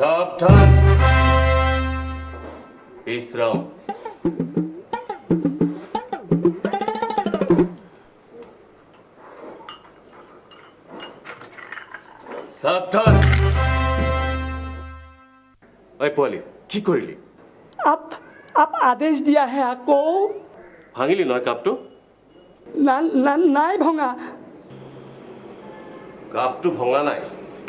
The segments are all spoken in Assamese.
সাবধান বিশ্ৰাম সাবধান ওই পোৱালি কি কৰিলি आप आदेश दिया है आपको ভাঙিলি নহয় কাপটো নাই ভঙা কাপটো ভঙা নাই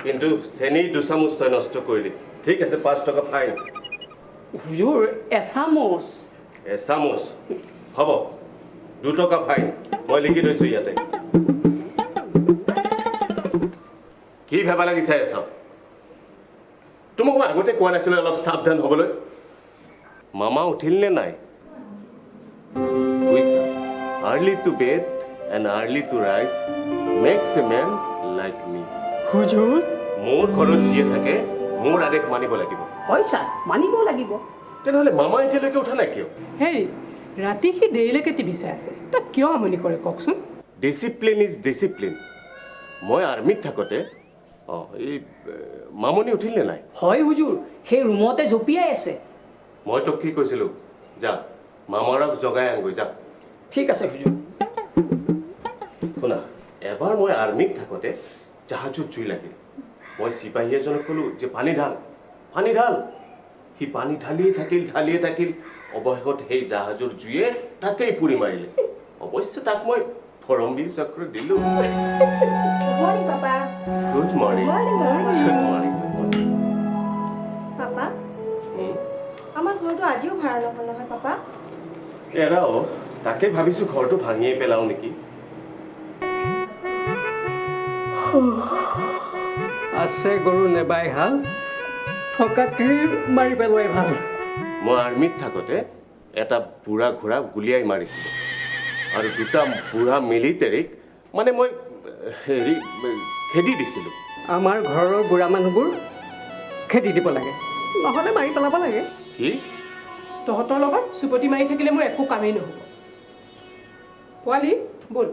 কিন্তু চেনি 2 চামুচ তই নষ্ট কৰিলি ঠিক আছে 5 টকা ফাইন হুজুৰ এচামুচ হ'ব 2 টকা ফাইন মই লিখি দিছো ইয়াতে কি ভাবা লাগিছে এছ তোমাক মই আগতে কোৱা নাছিলো অলপ সাৱধান হ'বলৈ মামা উঠিল নে নাই বুঝছা early to bed and early to rise makes a man like me হুজুৰ মোৰ ঘৰত জিয়ে থাকে মোৰ আদেশ মানিব লাগিব হয় স্যাৰ মানিব লাগিব তেনেহলে মামা এতিয়ালৈকে উঠা নাই কিয় হেৰি ৰাতি কি দেৰিলৈকে টিভি চাই আছে তাক কিয় আমনি কৰে কওকচোন ডিসিপ্লিন ইজ ডিসিপ্লিন মই আৰ্মিত থাকোতে এই মামনি উঠিল নে নাই হয় হুজুৰ সেই ৰুমতে জপিয়াই আছে মই তোক কি কৈছিলো যা মামাৰক জগাই আনগৈ যা ঠিক আছে হুজুৰ শুনা এবাৰ মই আৰ্মিত থাকোতে জাহাজত জুই লাগিল মই সিপাহী এজনক ক'লো যে পানী ঢাল সি পানী ঢালিয়ে থাকিল অৱশেষত সেই জাহাজৰ জুয়ে তাকেই পুৰি মাৰিলে অৱশ্যে তাক মই ফৰমবীৰ চক্ৰ দিলো morning papa good morning papa আমাৰ ঘৰটো আজিও ভাড়া নহ'ল নহয় পাপা এৰাও তাকে ভাবিছো ঘৰটো ভাঙিয়ে পেলাও নেকি আছে গৰু নেবাই হাল থকাকে মাৰি পেলোৱাই ভাল মই আৰ্মিত থাকোতে এটা বুঢ়া ঘোঁৰা গুলিয়াই মাৰিছিলো আৰু দুটা বুঢ়া মিলিটাৰীক মানে মই হেৰি খেদি দিছিলো আমাৰ ঘৰৰ বুঢ়া মানুহবোৰ খেদি দিব লাগে নহ'লে মাৰি পেলাব লাগে কি তহঁতৰ লগত চুপতি মাৰি থাকিলে মোৰ একো কামেই নহ'ব পোৱালি বল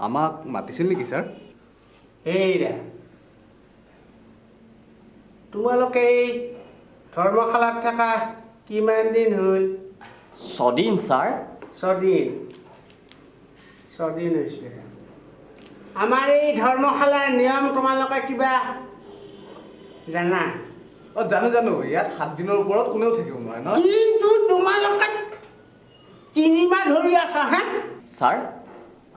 আমাক মাতিছিল নেকি স্যাৰ এইৰা তোমালোকে এই ধৰ্মশালাত থকা কিমান দিন হ'ল 6 দিন স্যাৰ 6 দিন হৈছে আমাৰ এই ধৰ্মশালাৰ নিয়ম তোমালোকে কিবা জানা জানো ইয়াত 7 দিনৰ ওপৰত কোনেও থাকিব নোৱাৰে ন কিন্তু তোমালোকে 3 মাহ ধৰি আছা হা স্যাৰ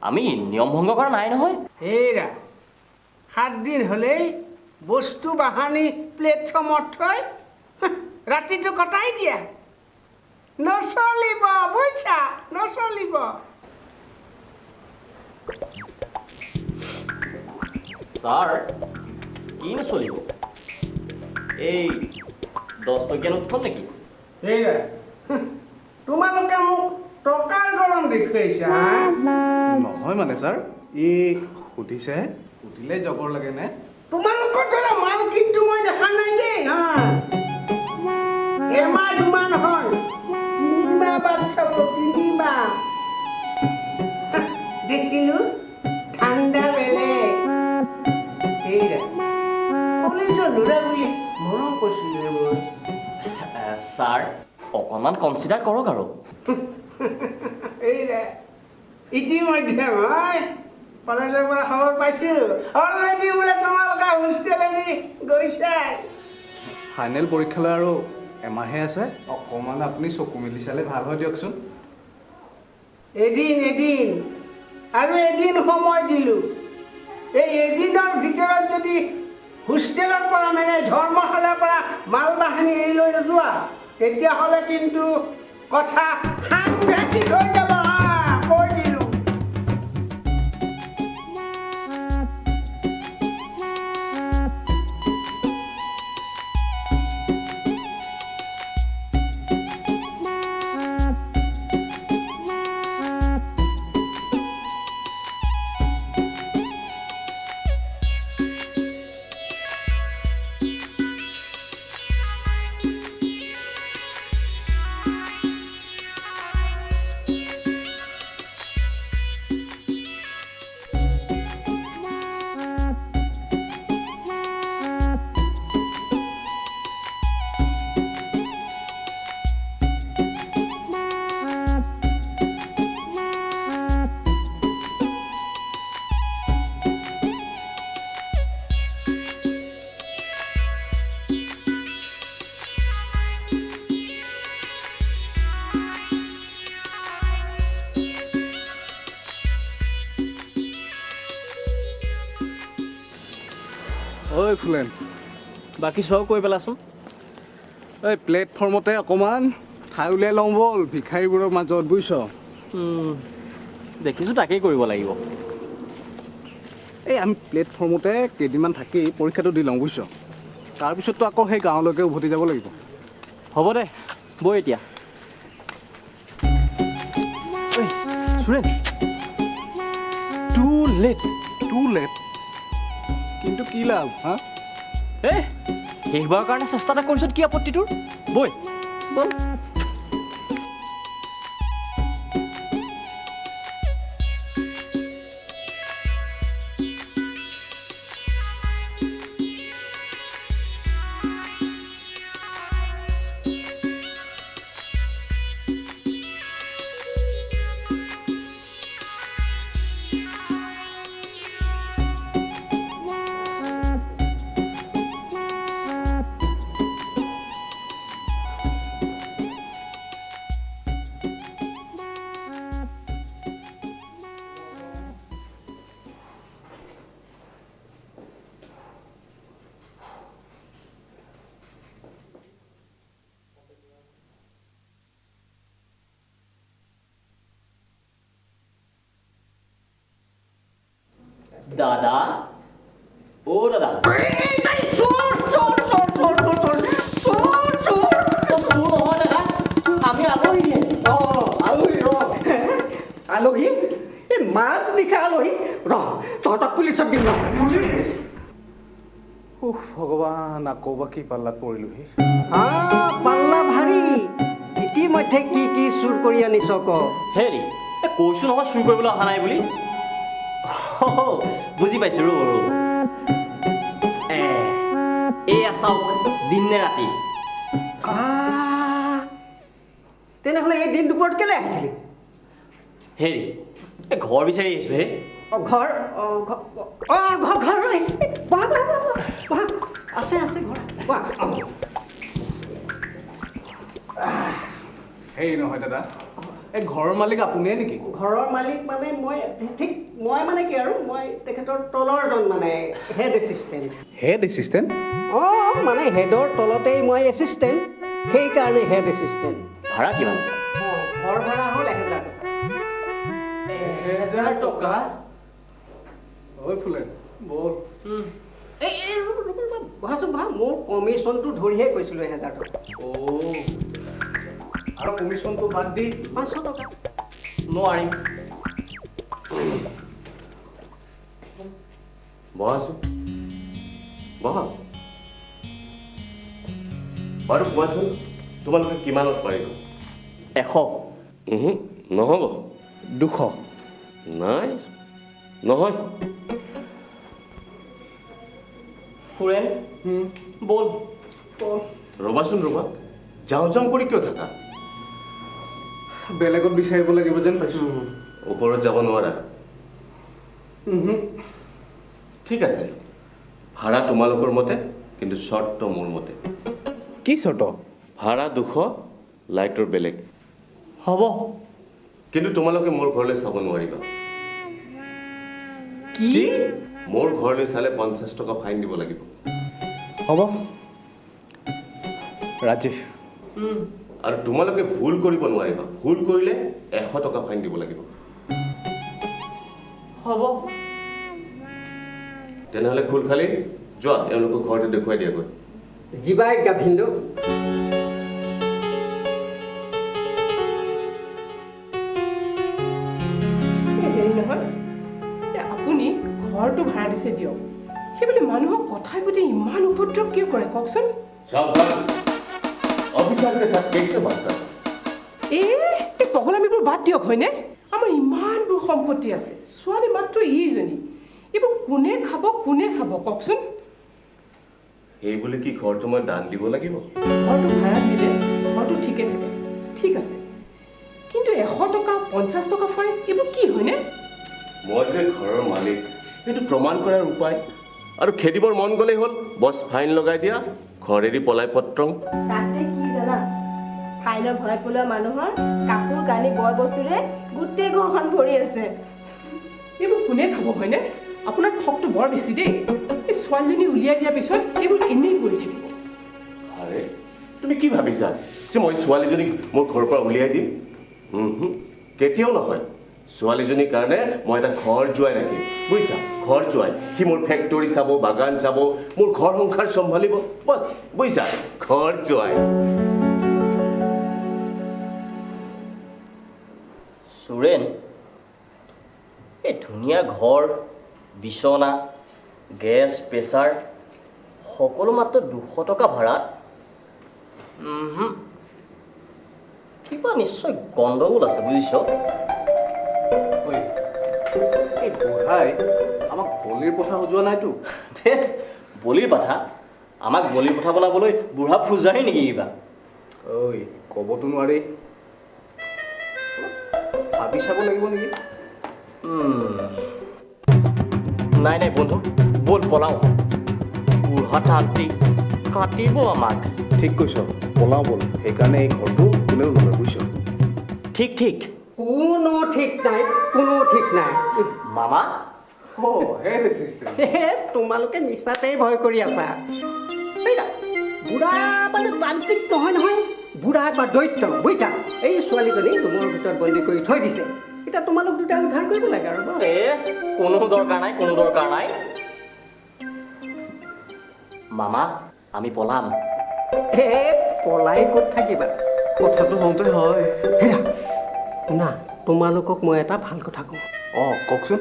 আমি নিয়ম ভংগ কৰা নাই নহয় এইৰা 7 দিন হ'লেই বস্তু বাহানি প্লেটফৰ্মত থৈ ৰাতিটো কটাই দিয়া নচলিব বুজিছা নচলিব স্যাৰ কি নচলিব এই 10 টকীয়া নোটখন নেকি এইৰা তোমালোকে মোক টকাৰ গৰম দেখুৱাইছা নহয় মানে স্যাৰ ই সুধিছে সুধিলে জগৰ লাগে নে তোমালোকৰ দৰে মাল কিন্তু মই দেখা নাই দেই হা এমাহ 2 মাহ নহয় 3 মাহ বাদ চাব 3 মাহ দেখিলো ঠাণ্ডা বেলেগ এইৰা কলেজৰ ল'ৰা বুলি মৰম কৰিছিলে মই স্যাৰ অকণমান কনচিডাৰ কৰক আৰু এইৰা ইতিমধ্যে মই কলেজৰ পৰা খবৰ পাইছো অলৰেডি বোলে তোমালোকে হোষ্টেলেদি গৈছা ফাইনেল পৰীক্ষালৈ আৰু এমাহে আছে অকণমান আপুনি চকু মেলি চালে ভাল হয় দিয়কচোন এদিন আৰু এদিন সময় দিলোঁ এই এদিনৰ ভিতৰত যদি হোষ্টেলৰ পৰা মানে ধৰ্মশালাৰ পৰা মাল বাহিনী এৰি লৈ নোযোৱা তেতিয়াহ'লে কিন্তু কথা সাংঘাতিক হৈ যাব কৈ দিলোঁ ঐ ফুলেন বাকী চব কৈ পেলাচোন এই প্লেটফৰ্মতে অকণমান ঠাই উলিয়াই লওঁ ব'ল ভিক্ষাৰীবোৰৰ মাজত বুজিছ দেখিছোঁ তাকেই কৰিব লাগিব এই আমি প্লেটফৰ্মতে কেইদিনমান থাকি পৰীক্ষাটো দি লওঁ বুজিছ তাৰপিছততো আকৌ সেই গাঁৱলৈকে উভতি যাব লাগিব হ'ব দে বৈ এতিয়া সুৰেন টু লেট কিন্তু কি লাভ হা শেষবাৰৰ কাৰণে চেষ্টা এটা কৰিছত কি আপত্তি তোৰ বৈ বল দাদা ও দাদা আমি আলহী আলহী এই মাছ নিশা আলহী তহঁতক পুলিচত দিম পুলিচ ভগৱান আকৌ বা কি পাল্লাত পৰিলোহি পাল্লা ভাৰী ইতিমধ্যে কি কি চুৰ কৰি আনিছ ক হেৰি কৈছোঁ নহয় চুৰ কৰিবলৈ অহা নাই বুলি বুজি পাইছোঁ ৰ'ব এয়া চাওক দিন নে ৰাতি তেনেহ'লে এই দিন দুপৰত কেলৈ আহিছিলি হেৰি ঘৰ বিচাৰি আহিছোঁ হে ঘৰ আছে ঘৰ হেৰি নহয় দাদা এই ঘৰৰ মালিক আপুনিয়ে নেকি ঘৰৰ মালিক মানে মই মানে কি আৰু মই তেখেতৰ তলৰজন মানে হেড এছিষ্টেণ্ট মানে হেডৰ তলতেই মই এছিষ্টেণ্ট সেইকাৰণে হেড এছিষ্টেণ্ট ভাড়া কিমান ঘৰ ভাড়া হ'ল 1000 টকা ঐ ফুলেন বল বহাচোন বহা মোৰ কমিশ্যনটো ধৰিহে কৈছিলোঁ 1000 টকা আৰু কমিশ্যনটো বাদ দি 500 টকা নোৱাৰিম বহাচোন বহা বাৰু কোৱাচোন তোমালোকে কিমানত পাৰিব 100 নহ'ব 200 নাই নহয় ফুৰেন বল ৰ'বাচোন ৰ'বা যাওঁ কৰি কিয় থাকা বেলেগত বিচাৰিব লাগিব যেন পাইছোঁ ওপৰত যাব নোৱাৰা ঠিক আছে ভাড়া তোমালোকৰ মতে কিন্তু চৰ্ত মোৰ মতে কি চৰ্ত ভাড়া 200 লাইটৰ বেলেগ হ'ব কিন্তু তোমালোকে মোৰ ঘৰলৈ চাব নোৱাৰিবা কি মোৰ ঘৰলৈ চালে 50 টকা ফাইন দিব লাগিব হ'ব ৰাজি আৰু তোমালোকে ভুল কৰিব নোৱাৰিবা ভুল কৰিলে 100 টকা ফাইন দিব লাগিব হ'ব তেনেহ'লে খোল খালি যোৱা তেওঁলোকক ঘৰতে দেখুৱাই দিয়াগৈ জীৱাই গাভিন্দু হেৰি নহয় আপুনি ঘৰটো ভাড়া দিছে দিয়ক সেইবুলি মানুহক কথাই প্ৰতি ইমান উপদ্ৰৱ কিয় কৰে কওকচোন অফিচাৰকে সাথ কেইছে বাত কৰা এই পগলামিবোৰ বাদ দিয়ক হয়নে আমাৰ ইমানবোৰ সম্পত্তি আছে ছোৱালী মাত্ৰ এইজনী এইবোৰ কোনে খাব কোনে চাব কওকচোন এই বুলি কি ঘৰটো মই দান দিব লাগিব ঘৰটো ভাড়া দিলে ঘৰটো ঠিকে থাকে ঠিক আছে কিন্তু 100 টকা 50 টকা ফাইন এইবোৰ কি হয়নে মই যে ঘৰৰ মালিক এইটো প্ৰমাণ কৰাৰ উপায় আৰু খেদিবৰ মন গ'লেই হ'ল বছ ফাইন লগাই দিয়া ঘৰ এৰি পলাই পত্ৰং তাতে কি জানা ফাইনৰ ভয় পলোৱা মানুহৰ কাপোৰ কানি বয় বস্তুৰে গোটেই ঘৰখন ভৰি আছে এইবোৰ কোনে খাব হয়নে আপোনাৰ খকটো বৰ বেছি দেই এই ছোৱালীজনী উলিয়াই দিয়াৰ পিছত এইবোৰ এনেই পৰি থাকিব আৰে তুমি কি ভাবিছা যে মই ছোৱালীজনীক মোৰ ঘৰৰ পৰা উলিয়াই দিম কেতিয়াও নহয় ছোৱালীজনীৰ কাৰণে মই এটা ঘৰ জোৱাই ৰাখিম বুজিছা ঘৰ জোৱাই সি মোৰ ফেক্টৰী চাব বাগান চাব মোৰ ঘৰ সংসাৰ চম্ভালিব বছ বুজিছা ঘৰ জোৱাই সুৰেন এই ধুনীয়া ঘৰ বিছনা গেছ প্ৰেছাৰ সকলো মাত্ৰ 200 টকা ভাড়া কিবা নিশ্চয় গণ্ডগোল আছে বুজিছ এই বুঢ়াই আমাক বলিৰ পঠা সজোৱা নাইতো বলিৰ পঠা আমাক বলিৰ পঠা বনাবলৈ বুঢ়া পূজাৰী নেকি কিবা ঐ ক'বতো নোৱাৰি ভাবি চাব লাগিব নেকি নাই নাই বন্ধু বল পলাও বুঢ়া তান্ত্ৰিক কাটিব আমাক ঠিক কৈছ পলাও বল সেইকাৰণে এই ঘৰটো কোনেও নলয় বুজিছ ঠিক ঠিক কোনো ঠিক নাই মামা তোমালোকে মিছাতেই ভয় কৰি আছা বুঢ়া মানে তান্ত্ৰিক নহয় বুঢ়া বা দৈত্য বুজিছা এই ছোৱালীজনী ৰুমৰ ভিতৰত বন্দী কৰি থৈ দিছে এতিয়া তোমালোক দুটা উদ্ধাৰ কৰিব লাগে আৰু কোনো দৰকাৰ নাই মামা আমি পলাম পলাই ক'ত থাকিবা কথাটো হওঁতে হয় হেৰা শুনা তোমালোকক মই এটা ভাল কথা কওঁ কওকচোন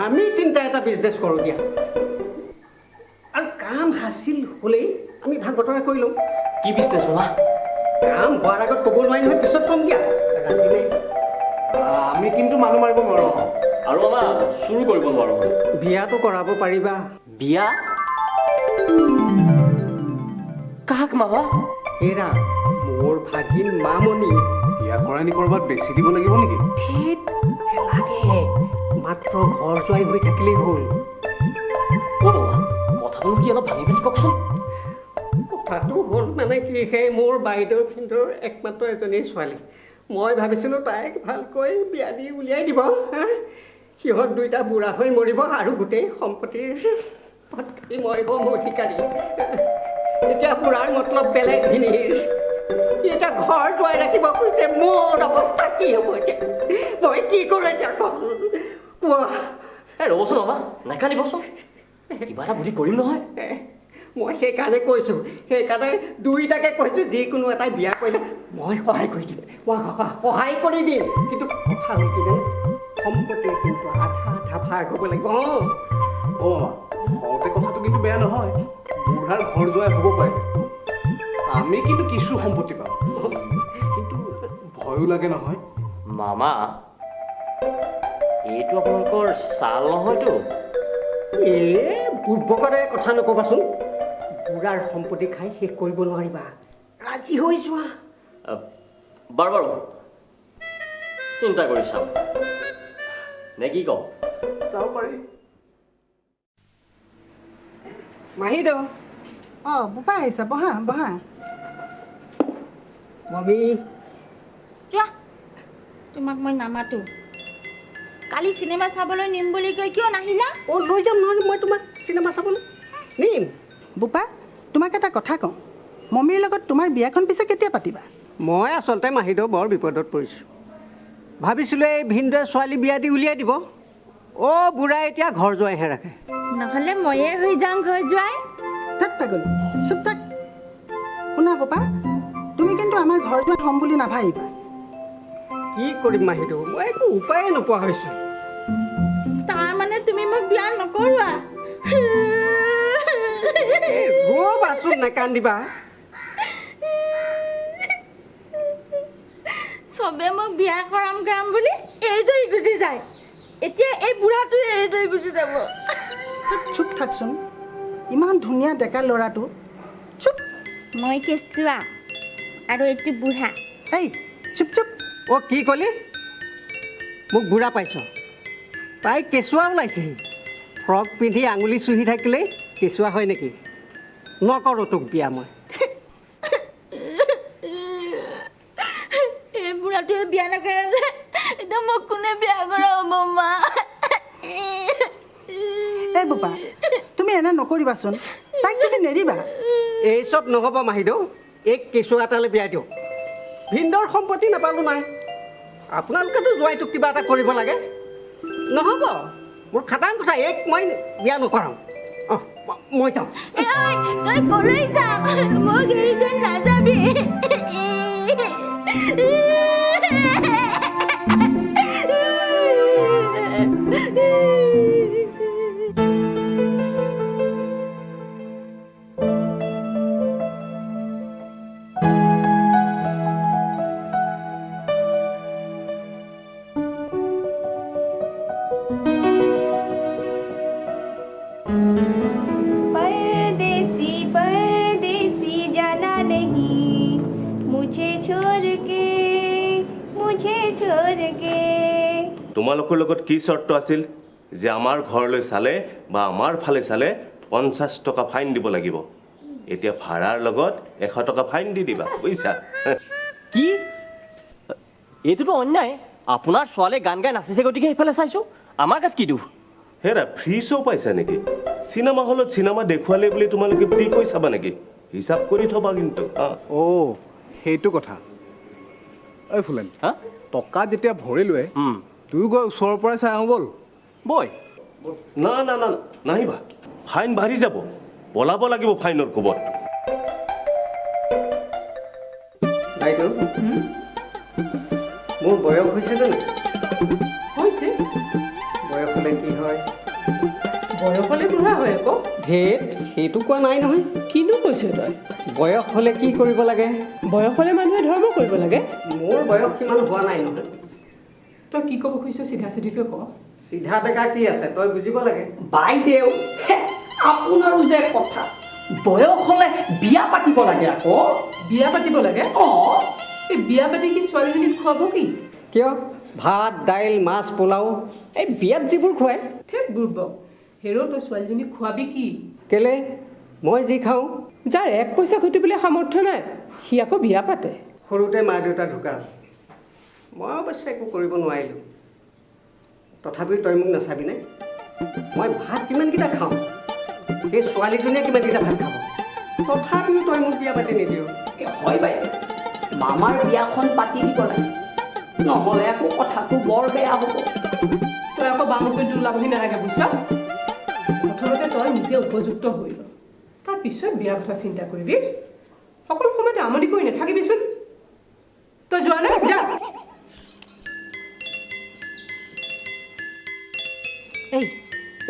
আমি তিনিটা এটা বিজনেছ কৰোঁ দিয়া আৰু কাম হাচিল হ'লেই আমি ভাগ বতৰা কৰি লওঁ কি বিজনেছ মামা কাম হোৱাৰ আগত ক'ব নোৱাৰি নহয় পিছত কম দিয়া ৰাজিনে আমি কিন্তু মানুহ মাৰিব নোৱাৰোঁ আৰু মামা চুৰ কৰিব নোৱাৰোঁ বিয়াটো কৰাব পাৰিবা বিয়া কাক মামা হেৰা মোৰ ভাগিন মামনি বিয়া কৰাই নি ক'ৰবাত বেছি দিব লাগিব নেকি লাগে মাত্ৰ ঘৰ জোৱাই হৈ থাকিলেই হ'ল মামা কথাটো কি অলপ ভাঙি পাতি কওকচোন কথাটো হ'ল মানে কি সেই মোৰ বাইদেউৰ ভিতৰৰ একমাত্ৰ এজনী ছোৱালী মই ভাবিছিলোঁ তাইক ভালকৈ বিয়া দি উলিয়াই দিব সিহঁত দুইটা বুঢ়া হৈ মৰিব আৰু গোটেই সম্পত্তিৰ মই হ'ম অধিকাৰী এতিয়া বুঢ়াৰ মতলব বেলেগ খিনিৰ এতিয়া ঘৰ জোৱাই ৰাখিব কৈছে মোৰ অৱস্থা কি হ'ব এতিয়া মই কি কৰোঁ এতিয়া কোৱা ৰ'বচোন মামা নাকান্দিবচোন কিবা এটা বুদ্ধি কৰিম নহয় মই সেইকাৰণে কৈছোঁ সেইকাৰণে দুইটাকে কৈছোঁ যিকোনো এটাই বিয়া কৰিলে মই সহায় কৰি দিম সহায় কৰি দিম কিন্তু কথা হ'ল কি জানো সম্পত্তিৰ কিন্তু আধা ভাগ হ'ব লাগিব হওঁতে কথাটো কিন্তু বেয়া নহয় বুঢ়াৰ ঘৰ জোৱাই হ'ব পাৰে আমি কিন্তু কিছু সম্পত্তি পাম কিন্তু ভয়ো লাগে নহয় মামা এইটো আপোনালোকৰ চাল নহয়তো পূৰ্বকৰে কথা নক'বাচোন বুঢ়াৰ সম্পত্তি খাই শেষ কৰিব নোৱাৰিবা ৰাজি হৈ যোৱা বাৰু চিন্তা কৰি চাম নে কি কওঁ চাব পাৰি মাহীদেউ বোপা আহিছা বহা মমি যোৱা তোমাক মই নামাতো কালি চিনেমা চাবলৈ নিম বুলি কৈ কিয় নাহিলা লৈ যাম নহয় মই তোমাক চিনেমা চাবলৈ নিম বোপা তোমাক এটা কথা কওঁ মম্মীৰ লগত তোমাৰ বিয়াখন পিছে কেতিয়া পাতিবা মই আচলতে মাহীদেউ বৰ বিপদত পৰিছোঁ ভাবিছিলোঁ এই ভিনদেউ ছোৱালী বিয়া দি উলিয়াই দিব বুঢ়া এতিয়া ঘৰ জোৱাইহে ৰাখে নহ'লে ময়ে হৈ যাওঁ ঘৰ জোৱাই তাত পাগল চুপ থাক শুনা বোপা তুমি কিন্তু আমাৰ ঘৰ জোৱাই হ'ম বুলি নাভাবিবা কি কৰিম মাহীদেউ মই একো উপায়ে নোপোৱা হৈছোঁ তাৰমানে তুমি মোক বিয়া নকৰোৱা ৰ'বাচোন নাকান্দিবা চবে মোক বিয়া কৰাম বুলি এৰি থৈ গুচি যায় এতিয়া এই বুঢ়াটোৱে এৰি থৈ গুচি যাব চুপ থাকচোন ইমান ধুনীয়া ডেকা ল'ৰাটো চুপ মই কেঁচুৱা আৰু এইটো বুঢ়া এই চুপ কি ক'লি মোক বুঢ়া পাইছ তাই কেঁচুৱা ওলাইছেহি ফ্ৰক পিন্ধি আঙুলি চুহি থাকিলেই কেঁচুৱা হয় নেকি নকৰোঁ তোক বিয়া মই এই বুঢ়াটোৱে বিয়া নকৰালে এতিয়া মোক কোনে বিয়া কৰাব মা এই বোপা তুমি এনে নকৰিবাচোন তাইক তুমি নেৰিবা এই চব নহ'ব মাহিদেউ এক কেঁচুৱা এটালৈ বিয়া দিয়ক ভিন্দৰ সম্পত্তি নাপালোঁ নাই আপোনালোকেতো জোৱাইটোক কিবা এটা কৰিব লাগে নহ'ব মোৰ খাটাং কথা এক মই বিয়া নকৰাওঁ অঁ মই যাওঁ তই কলৈ যা মই এৰি তই নাযাবি তোমালোকৰ লগত কি চৰ্ত আছিল যে আমাৰ ঘৰলৈ চালে বা আমাৰ ফালে চালে 50 টকা ফাইন দিব লাগিব এতিয়া ভাড়াৰ লগত 100 টকা ফাইন দি দিবা বুজিছা কি এইটোতো অন্যায় আপোনাৰ ছোৱালীয়ে গান গাই নাচিছে গতিকে সেইফালে চাইছোঁ আমাৰ গাত কি দুখ হেৰা ফ্ৰী শ্ব' পাইছা নেকি চিনেমা হলত চিনেমা দেখুৱালে বুলি তোমালোকে ফ্ৰী কৈ চাবা নেকি হিচাপ কৰি থবা কিন্তু অ' সেইটো কথা ঐ ফুলেন টকা যেতিয়া ভৰিলোৱে তুই গৈ ওচৰৰ পৰাই চাই আহোঁ ব'ল বৈ না না না নাহিবা ফাইন বাঢ়ি যাব পলাব লাগিব ফাইনৰ কোবত বাইদেউ মোৰ বয়স হৈছেনে নাই হৈছে বয়স হ'লে কি হয় বয়স হ'লে বুঢ়া হয় আকৌ ধেত সেইটো কোৱা নাই নহয় কিনো কৈছ তই বয়স হ'লে কি কৰিব লাগে বয়স হ'লে মানুহে ধৰ্ম কৰিব লাগে মোৰ বয়স কিমান হোৱা নাই নহয় তই কি ক'ব খুজিছ চিধা চিধিকৈ ক চিধা বেকা কি আছে তই বুজিব লাগে বাইদেউ আপোনাৰো যে কথা বয়স হ'লে বিয়া পাতিব লাগে আকৌ বিয়া পাতিব লাগে এই বিয়া পাতি কি ছোৱালীজনীক খুৱাব কি কিয় ভাত দাইল মাছ পোলাও এই বিয়াত যিবোৰ খুৱায় ঠিক বুৰ্বক হেৰ' তই ছোৱালীজনীক খুৱাবি কি কেলে মই যি খাওঁ যাৰ 1 পইচা ঘটিবলৈ সামৰ্থ্য নাই সি আকৌ বিয়া পাতে সৰুতে মা দেউতা ঢুকাল মই অৱশ্যে একো কৰিব নোৱাৰিলোঁ তথাপিও তই মোক নাচাবি নে মই ভাত কিমানকেইটা খাওঁ সেই ছোৱালীজনীয়ে কিমানকেইটা ভাত খাব তথাপিও তই মোক বিয়া পাতি নিদিয় হয় বাইদেউ মামাৰ বিয়াখন পাতি দিব লাগে নহ'লে আকৌ কথাটো বৰ বেয়া হ'ব তই আকৌ বামুকৰিটো ওলাবহি নালাগে বুজিছ প্ৰথমতে তই নিজে উপযুক্ত হৈ ল তাৰপিছত বিয়াৰ কথা চিন্তা কৰিবি সকলো সময়তে আমনি কৰি নাথাকিবিচোন তই যোৱা নাই যা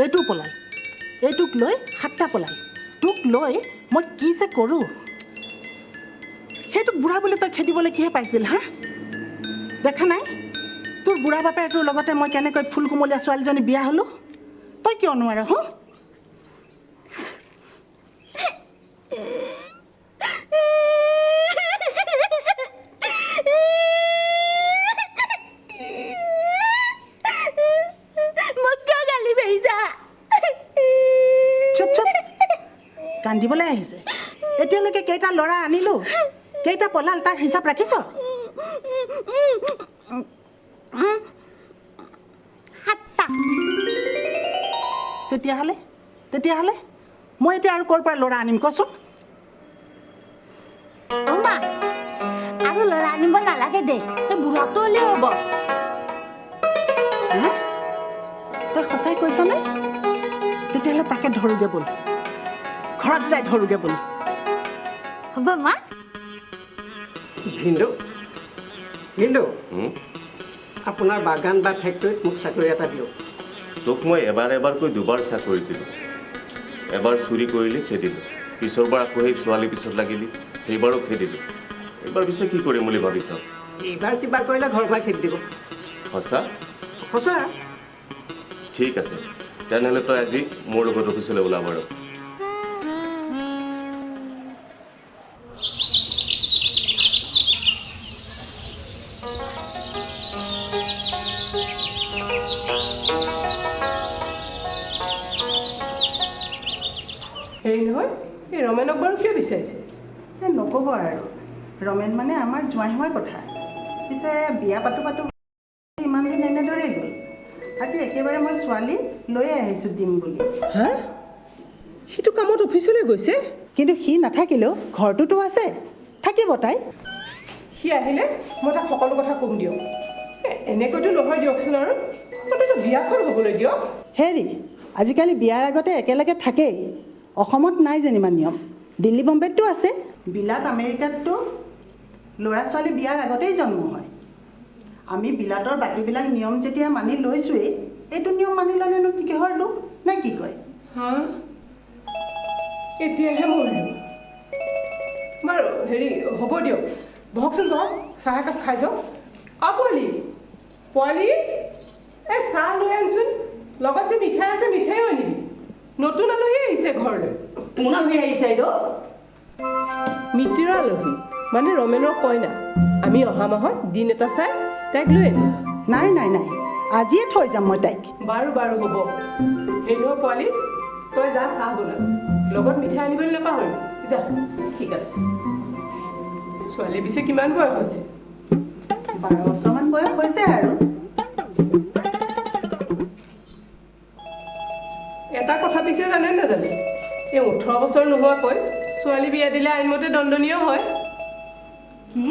এইটো পলাল এইটোক লৈ 7টা পলাল তোক লৈ মই কি যে কৰোঁ সেইটোক বুঢ়া বুলি তই খেদিবলৈ কিহে পাইছিল হা দেখা নাই তোৰ বুঢ়া বাপে তোৰ লগতে মই কেনেকৈ ফুল কোমলীয়া ছোৱালীজনী বিয়া হ'লোঁ তই কিয় নোৱাৰ হ কান্দিবলৈ আহিছে এতিয়ালৈকে কেইটা ল'ৰা আনিলোঁ কেইটা পলাল তাৰ হিচাপ ৰাখিছ 7টা তেতিয়াহ'লে মই এতিয়া আৰু ক'ৰ পৰা ল'ৰা আনিম কচোন মা আৰু ল'ৰা আনিব নালাগে দে তই বুঢ়াটো হ'লেও হ'ব তই সঁচাই কৈছনে তেতিয়াহ'লে তাকে ধৰোগে ব'ল ঘৰত যাই ধৰোগে ব'ল হ'ব মা ভিন্দু আপোনাৰ বাগান বা ফেক্টৰীত মোক চাকৰি এটা দিয়ক তোক মই এবাৰকৈ 2বাৰ চাকৰি দিলোঁ এবাৰ চুৰি কৰিলি খেদিলোঁ পিছৰবাৰ আকৌ সেই ছোৱালী পিছত লাগিলি সেইবাৰো খেদিলোঁ এইবাৰ পিছে কি কৰিম বুলি ভাবিছ এইবাৰ কিবা কৰিলে ঘৰ পৰা খেদি দিব সঁচা ঠিক আছে তেনেহ'লে তই আজি মোৰ লগত অফিচলৈ ওলাব আৰু হেৰি নহয় এই ৰমেনক বাৰু কিয় বিচাৰিছে নক'ব আৰু ৰমেন মানে আমাৰ জোঁৱাই হোৱাৰ কথা পিছে বিয়া পাতো ইমান দিন এনেদৰেই গ'ল আজি একেবাৰে মই ছোৱালী লৈ আহিছোঁ দিম বুলি। হা সিটো কামত অফিচলৈ গৈছে কিন্তু সি নাথাকিলেও ঘৰটোতো আছে, থাকিব তাই। সি আহিলে মই তাক সকলো কথা ক'ম দিয়ক। এনেকৈতো নহয় দিয়কচোন আৰু তথাপিতো বিয়াখন হ'বলৈ দিয়ক। হেৰি আজিকালি বিয়াৰ আগতে একেলগে থাকেই। অসমত নাই যেনিবা নিয়ম, দিল্লী বম্বেততো আছে। বিলাত আমেৰিকাততো ল'ৰা ছোৱালী বিয়াৰ আগতেই জন্ম হয়। আমি বিলাতৰ বাকীবিলাক নিয়ম যেতিয়া মানি লৈছোৱেই, এইটো নিয়ম মানি ল'লেনো কি কিহৰ দুখ নে কি কয়? হা এতিয়াহে মৰিলোঁ। বাৰু হেৰি হ'ব দিয়ক, বহকচোন বহক, চাহ একাপ খাই যাওক। পোৱালি পোৱালি এই চাহ লৈ আনচোন, লগত যে মিঠাই আছে মিঠাইও আনিবি। নতুন আলহী আহিছে ঘৰলৈ। কোন আলহী আহিছে এইটো? মিতিৰৰ আলহী মানে ৰমেনৰ কইনা। আমি অহা মাহত দিন এটা চাই তাইক লৈ আনিম। নাই নাই নাই, আজিয়ে থৈ যাম মই তাইক। বাৰু বাৰু হ'ব। হেৰি নহয় পোৱালি, তই যা চাহ বনা, লগত মিঠাই আনিবলৈ নাপাহৰিবি। যা। ঠিক আছে। ছোৱালী পিছে কিমান বয়স হৈছে? 12 বছৰমান বয়স হৈছে আৰু। এটা কথা পিছে জানে নাজানে, এই 18 বছৰ নোহোৱাকৈ ছোৱালী বিয়া দিলে আইনমতে দণ্ডনীয় হয়। কি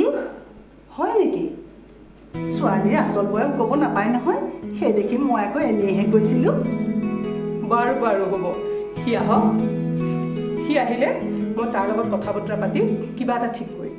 হয় নেকি? ছোৱালীৰ আচল বয়স ক'ব নাপায় নহয়, সেই দেখি মই আকৌ এনেইহে কৈছিলোঁ। বাৰু বাৰু হ'ব, সি আহক। সি আহিলে মই তাৰ লগত কথা বতৰা পাতি কিবা এটা ঠিক কৰিম।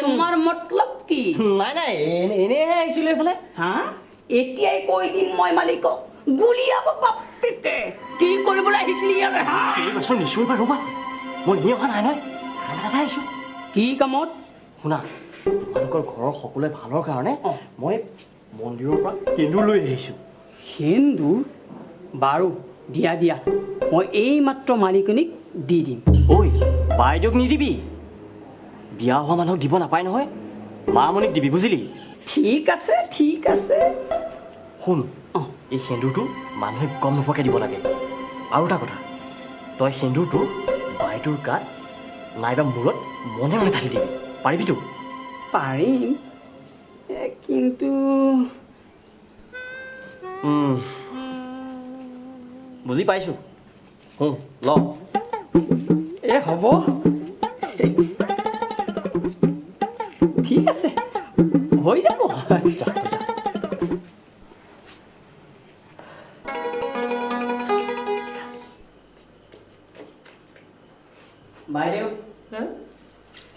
তোমাৰ মতলব কি? নাই নাই এনেহে আহিছিলোঁ এইফালে। হা এতিয়াই কৈ দিম মই মালিকক, গুলিয়াব বাপেকে। কি কৰিবলৈ আহিছিলি ইয়াতে? হা নিশ্চয় বাৰু ৰ'বা, মই এনেই অহা নাই নহয়, কাম এটাতে আহিছোঁ। কি কামত? শুনা, তোমালোকৰ ঘৰৰ সকলোৱে ভালৰ কাৰণে মই মন্দিৰৰ পৰা সেন্দুৰ লৈ আহিছোঁ। সেন্দুৰ? বাৰু দিয়া দিয়া, মই এইমাত্ৰ মালিকনীক দি দিম। ঐ বাইদেউক নিদিবি, বিয়া হোৱা মানুহক দিব নাপায় নহয়, মামণিক দিবি বুজিলি? ঠিক আছে ঠিক আছে। শুন, এই সেন্দুৰটো মানুহে গম নোপোৱাকৈ দিব লাগে। আৰু এটা কথা, তই সেন্দুৰটো বাইদেউৰ গাত নাইবা মূৰত মনে মনে ঢালি দিবি, পাৰিবিতো? পাৰিম, কিন্তু বুজি পাইছোঁ। ল হ'ব, ঠিক আছে, হৈ যাব। যা যা। বাইদেউ হা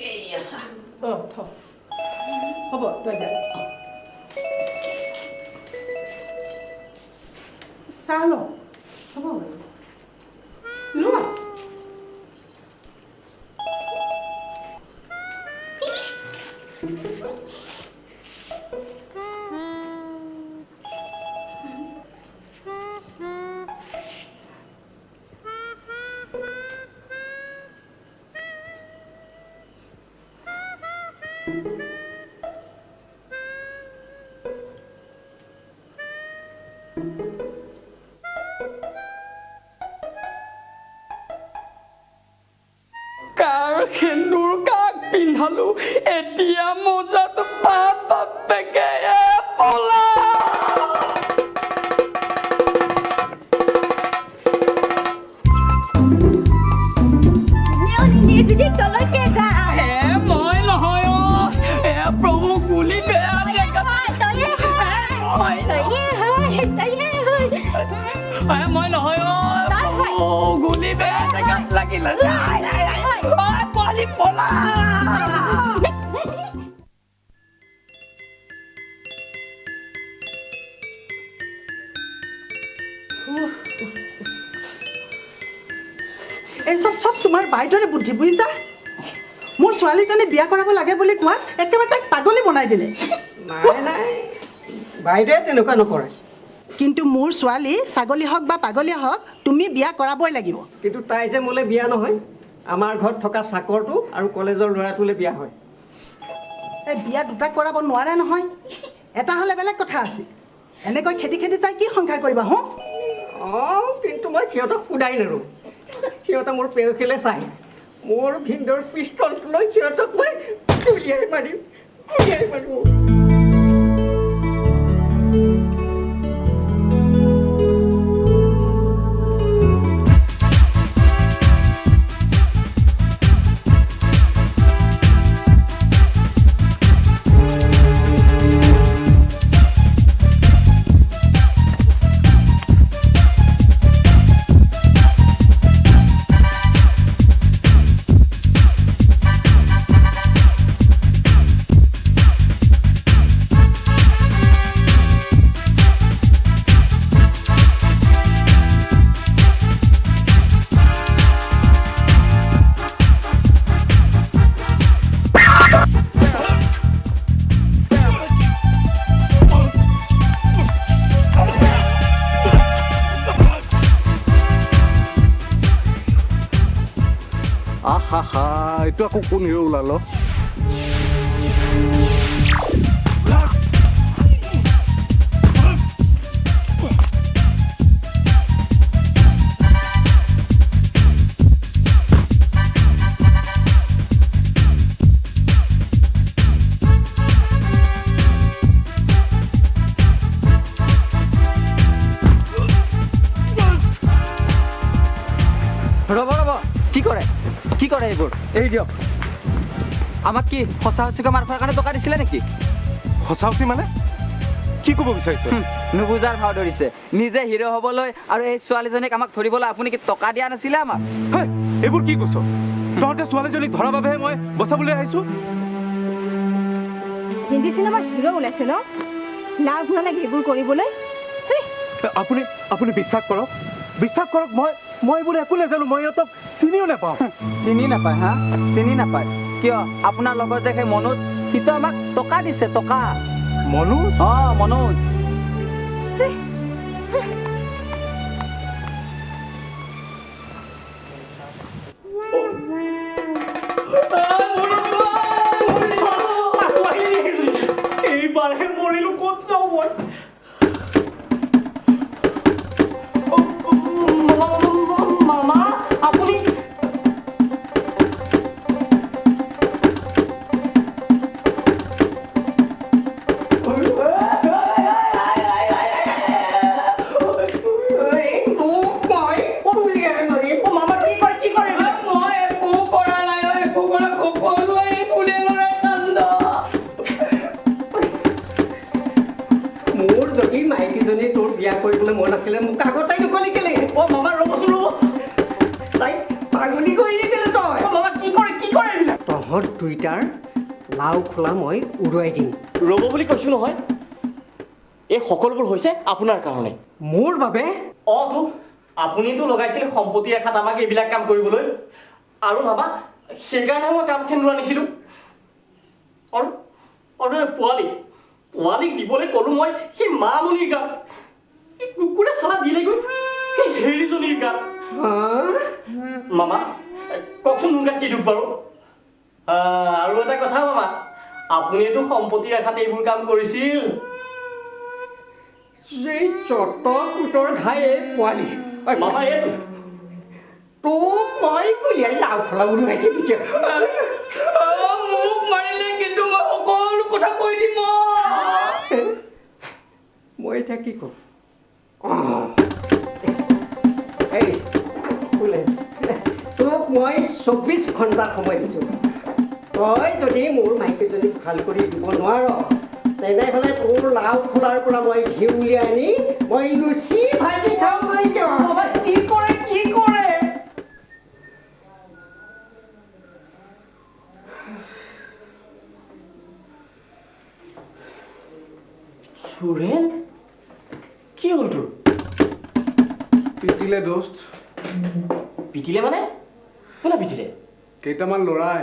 এই আছা। থ হ'ব, তই যা। চাহ ল। হ'ব বাৰু লোৱা। কাৰ সেন্দুৰ কাক পিন্ধালো, এতিয়া মোজাটো বাপেকে পলা। মই নহয় প্ৰভু, গুলি বেয়া জেগাত। মই নহয় গুলি বেয়া জেগাত লাগিলে। পোৱালি পলা। এইচব চব তোমাৰ বাইদেউৰে বুদ্ধি বুজিছা? মোৰ ছোৱালীজনী বিয়া কৰাব লাগে বুলি কোৱাত একেবাৰে তাইক পাগলী বনাই দিলে। নাই নাই, বাইদেৱে তেনেকুৱা নকৰে। কিন্তু মোৰ ছোৱালী ছাগলী হওক বা পাগলী হওক, তুমি বিয়া কৰাবই লাগিব। কিন্তু তাই যে মোলৈ বিয়া নহয়। আমাৰ ঘৰত থকা চাকৰটো আৰু কলেজৰ ল'ৰাটোলৈ বিয়া হয়। এই বিয়া দুটা কৰাব নোৱাৰে নহয়, এটা হ'লে বেলেগ কথা আছিল। এনেকৈ খেতি তাই কি সংসাৰ কৰিবা হো? কিন্তু মই সিহঁতক সোধাই নেৰোঁ। সিহঁতে মোৰ পেয়সীলে চাই, মোৰ ভিন্দৰ পিষ্টলটো লৈ সিহঁতক মই উলিয়াই মাৰিম। এইটো আকৌ কোন হিৰো ওলালো? কি কৰে এইবোৰ? এৰি দিয়ক। আমাক কি সঁচা সঁচিকৈ মাৰ খোৱাৰ কাৰণে টকা দিছিলে নেকি? সঁচা সঁচি মানে কি ক'ব বিচাৰিছে? নুবুজাৰ ভাও ধৰিছে। নিজে হিৰো হ'বলৈ আৰু এই ছোৱালীজনীক আমাক ধৰিবলৈ আপুনি কি টকা দিয়া নাছিলে আমাক? এইবোৰ কি কৈছ? তহঁতে ছোৱালীজনীক ধৰাৰ বাবেহে মই বচাবলৈ আহিছো। হিন্দী চিনেমাৰ হিৰো ওলাইছে ন? লাজ নালাগে এইবোৰ কৰিবলৈ? আপুনি বিশ্বাস কৰক, মই এইবোৰ একো নাজানো। মই ইহঁতক চিনিও নাপাওঁ। চিনি নাপায়? হা, চিনি নাপায় কিয়? আপোনাৰ লগত যে সেই মনোজ, সিটো আমাক টকা দিছে, টকা। মনোজ? মনোজ। এইবাৰহে মৰিলো, ক'ত যাওঁ মই? মামা আপুনি মন আছিলে মোক আগতাই নকলি কেলে? মামা ৰ'বচোন, ৰ'ব। তাই পাগলী কৰিলি কেলে তই? মামা কি কৰে এইবিলাক? তহঁত দুইটাৰ লাও খোলা মই উৰুৱাই দিম। ৰ'ব বুলি কৈছো নহয়। এই সকলোবোৰ হৈছে আপোনাৰ কাৰণে। মোৰ বাবে? তো আপুনিতো লগাইছিলে সম্পত্তি ৰেখাত আমাক এইবিলাক কাম কৰিবলৈ। আৰু মামা সেইকাৰণে মই কামখিনি আনিছিলো। আৰু পোৱালীক দিবলৈ ক'লো মই সেই মামনিৰ গাত। কুকুৰে চালা দিলেগৈ সেই হেৰিজনীৰ গাত। মামা কওকচোন মোৰ গাত কি দুখ বাৰু? আৰু এটা কথা মামা, আপুনিতো সম্পত্তি ৰেখাত এইবোৰ কাম কৰিছিল। এই চট কুটৰ ঘাই এই পোৱালি মামা এইটো তোক মই কুলিয়াই লাও খোলা উৰুৱাই দিম। মোক মাৰিলে কিন্তু মই সকলো কথা কৈ দিম। মই এতিয়া কি কম? তোক মই 24 ঘণ্টা সময় দিছোঁ। তই যদি মোৰ মাইকীজনীক ভাল কৰি দিব নোৱাৰ, তেনেহ'লে তোৰ লাও খোলাৰ পৰা মই ঘিউ উলিয়াই আনি মই লুচি ভাজি খাওঁ বুলি কি কৰে? সুৰেন কি হ'ল তোৰ? পিটিলে দোস্ত। পিটিলে মানে? কোনে পিটিলে? কেইটামান ল'ৰাই,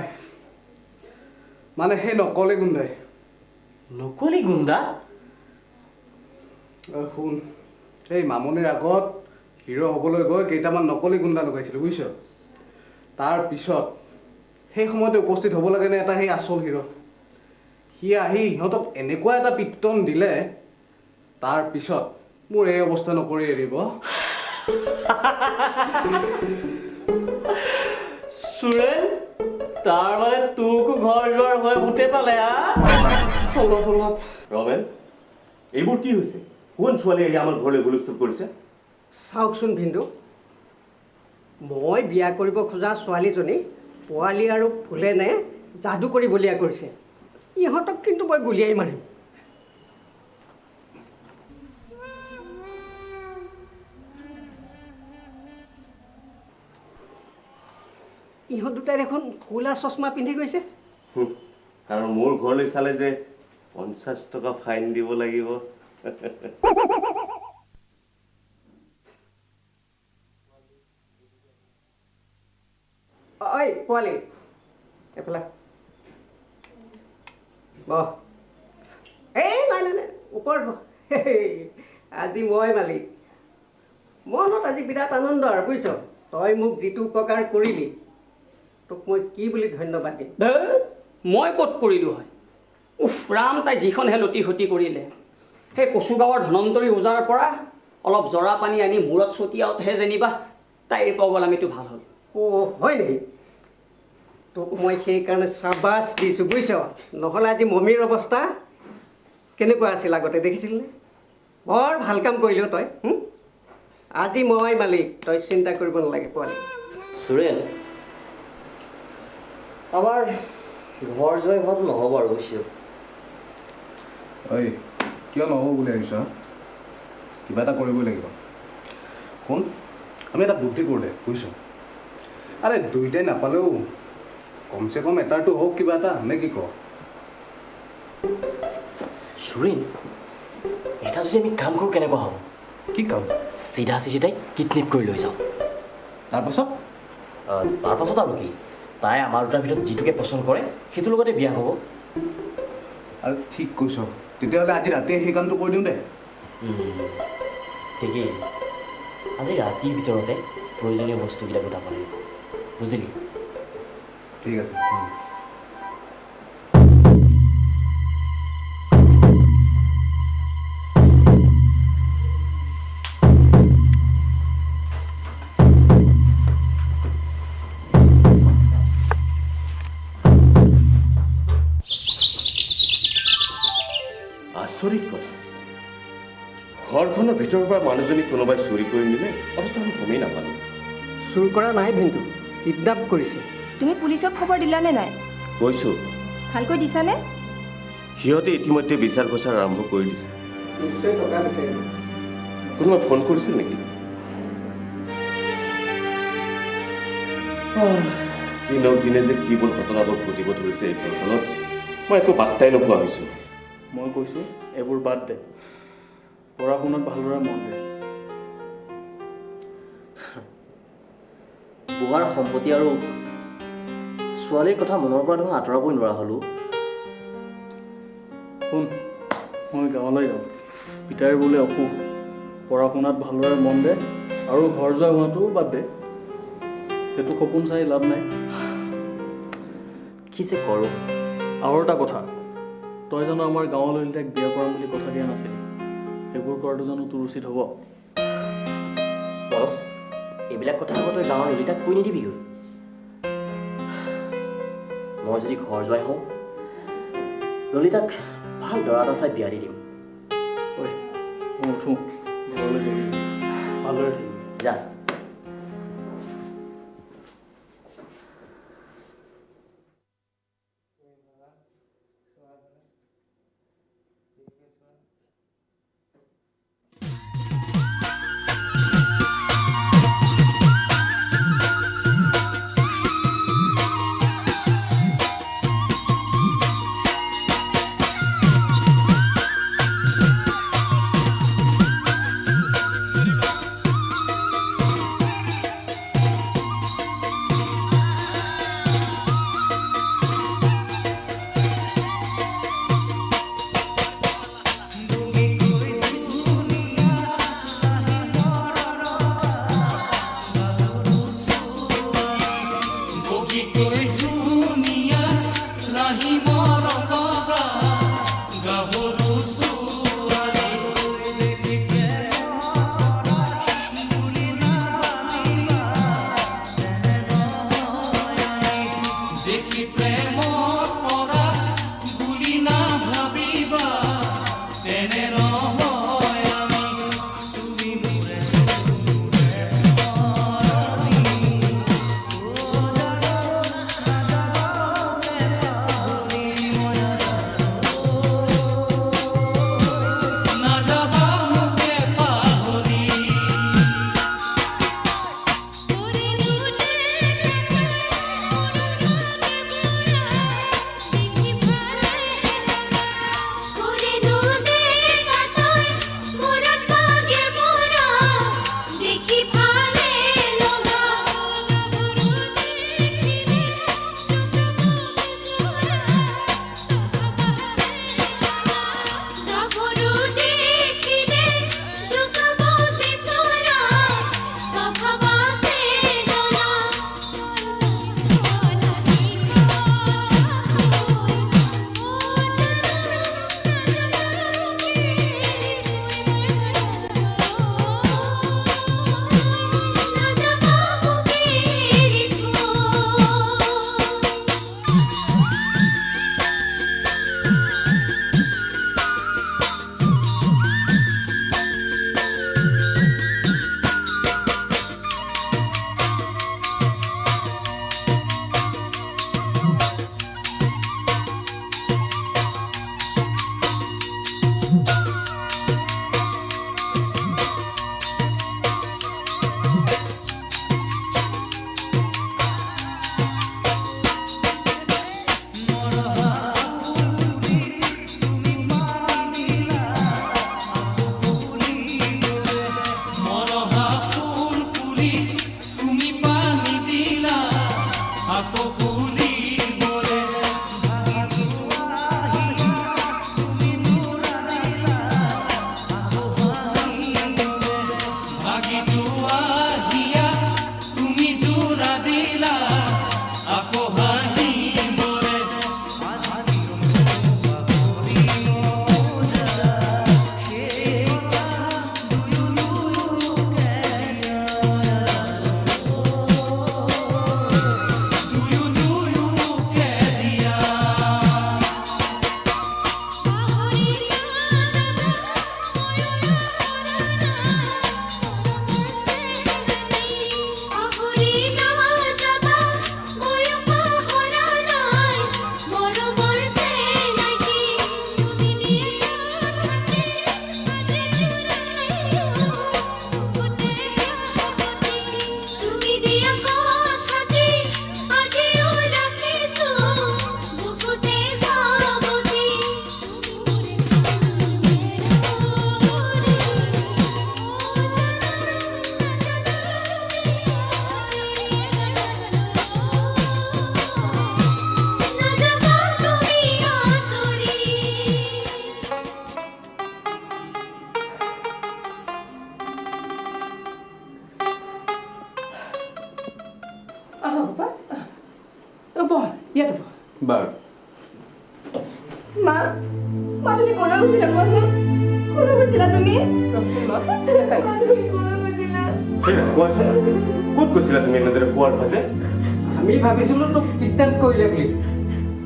মানে সেই নকলি গুণ্ডাই। নকলি গুণ্ডা? শুন, এই মামনিৰ আগত হিৰো হ'বলৈ গৈ কেইটামান নকলি গুণ্ডা লগাইছিলোঁ বুজিছ। তাৰ পিছত সেই সময়তে উপস্থিত হ'ব লাগে নে এটা সেই আচল হিৰো সি আহি সিহঁতক এনেকুৱা এটা পিটন দিলে তাৰ পিছত মোৰ এই অৱস্থা নকৰি এৰিব সুৰেন তাৰ মানে তোকো ঘৰ যোৱাৰ হৈ ভূতে পালে অলপ ৰমেন এইবোৰ কি হৈছে কোন ছোৱালীয়ে আমাৰ ঘৰলৈ হুলস্থুল কৰিছে চাওকচোন ভিন্দু মই বিয়া কৰিব খোজা ছোৱালীজনী পোৱালি আৰু ফুলে নে যাদু কৰি বলিয়া কৰিছে ইহঁতক কিন্তু মই গুলিয়াই মাৰিম ইহঁত দুটাই দেখোন কোলা চশমা পিন্ধি গৈছে কাৰণ মোৰ ঘৰলৈ চালে যে 50 টকা ফাইন দিব লাগিব ঐ পোৱালি এফালে বহ এই নাই নাই নাই ওপৰত বহ আজি মই মালিক মনত আজি বিৰাট আনন্দ আৰু বুজিছ তই মোক যিটো উপকাৰ কৰিলি তোক মই কি বুলি ধন্যবাদ দিম মই ক'ত কৰিলোঁ হয় উফ ৰাম তাই যিখনহে লতি সতি কৰিলে সেই কচুগাঁৱৰ ধনন্তৰী ওজাৰ পৰা অলপ জৰা পানী আনি মূৰত ছটিয়াওঁতেহে যেনিবা তাইৰ পগলামিটো ভাল হ'ল হয় নেকি তোক মই সেইকাৰণে চাবাছ দিছোঁ বুজিছ নহ'লে আজি মমীৰ অৱস্থা কেনেকুৱা আছিল আগতে দেখিছিলনে বৰ ভাল কাম কৰিলোঁ তই আজি মই মালিক তই চিন্তা কৰিব নালাগে পোৱালি সুৰেন আমাৰ ঘৰ যোৱাই হোৱাটো নহ'ব আৰু বুজিছোঁ ঐ কিয় নহ'ব বুলি ভাবিছ কিবা এটা কৰিবই লাগিব শুন আমি এটা বুদ্ধি কৰোঁ দে বুজিছ আৰে দুইটাই নাপালেও কমচে কম এটাৰটো হওক কিবা এটা নে কি কওঁ সুৰেন এটা যদি আমি কাম কৰোঁ কেনেকুৱা হ'ব কি কাম চিধা চিধি তাইক কিডনেপ কৰি লৈ যাওঁ তাৰপাছত আৰু কি তাই আমাৰ দুটাৰ ভিতৰত যিটোকে পচন্দ কৰে সেইটোৰ লগতে বিয়া হ'ব আৰু ঠিক কৈছ তেতিয়াহ'লে আজি ৰাতিয়ে সেই কামটো কৰি দিওঁ দে ঠিকেই আজি ৰাতিৰ ভিতৰতে প্ৰয়োজনীয় বস্তুবিলাক গোটাব লাগিব বুজিলি ঠিক আছে আচৰিত কথা ঘৰখনৰ ভিতৰৰ পৰা মানুহজনী কোনোবাই চুৰি কৰি নিলে অথচ আমি গমেই নাপালোঁ চুৰ কৰা নাই ভিন্দু কিডনেপ কৰিছে তুমি পুলিচক খবৰ দিলানে নাই কৈছোঁ ভালকৈ দিছানে সিহঁতে ইতিমধ্যে বিচাৰ খোচাৰ আৰম্ভ কৰি দিছে নিশ্চয় টকা বিচাৰিব কোনোবাই ফোন কৰিছিল নেকি দিনক দিনে যে কিবোৰ ঘটনাবোৰ ঘটিব ধৰিছে এই ঘৰখনত মই একো বাৰ্তাই নোপোৱা হৈছোঁ মই কৈছোঁ এইবোৰ বাদ দে পঢ়া শুনাত ভালদৰে মন দে বুঢ়াৰ সম্পত্তি আৰু ছোৱালীৰ কথা মনৰ পৰা দেখোন আঁতৰাবই নোৱাৰা হ'লোঁ শুন মই গাঁৱলৈ যাওঁ পিতাইৰ বোলে অসুখ পঢ়া শুনাত ভালদৰে মন দে আৰু ঘৰ যোৱা হোৱাটোও বাদ দে সেইটো সপোন চাই লাভ নাই কি যে কৰোঁ আৰু এটা কথা তই জানো আমাৰ গাঁৱৰ ললিতাক বিয়া কৰাম বুলি কথা দিয়া নাছিলি সেইবোৰ কৰাটো জানো তোৰ উচিত হ'ব বছ এইবিলাক কথা আকৌ তই গাঁৱৰ ললিতাক কৈ নিদিবিগৈ মই যদি ঘৰ যোৱাই হওঁ ললিতাক ভাল দৰা এটা চাই বিয়া দি দিম ঐ মই উঠোঁ ঘৰলৈ যাবি ভালদৰে থাকিবি যা বাৰু মা মা তুমি ক'লৈ গৈছিলা কোৱাচোন ক'লৈ গৈছিলা তুমি ক'ত গৈছিলা তুমি এনেদৰে শুৱাৰ ভাজে আমি ভাবিছিলোঁ তোক কিডনেপ কৰিলে বুলি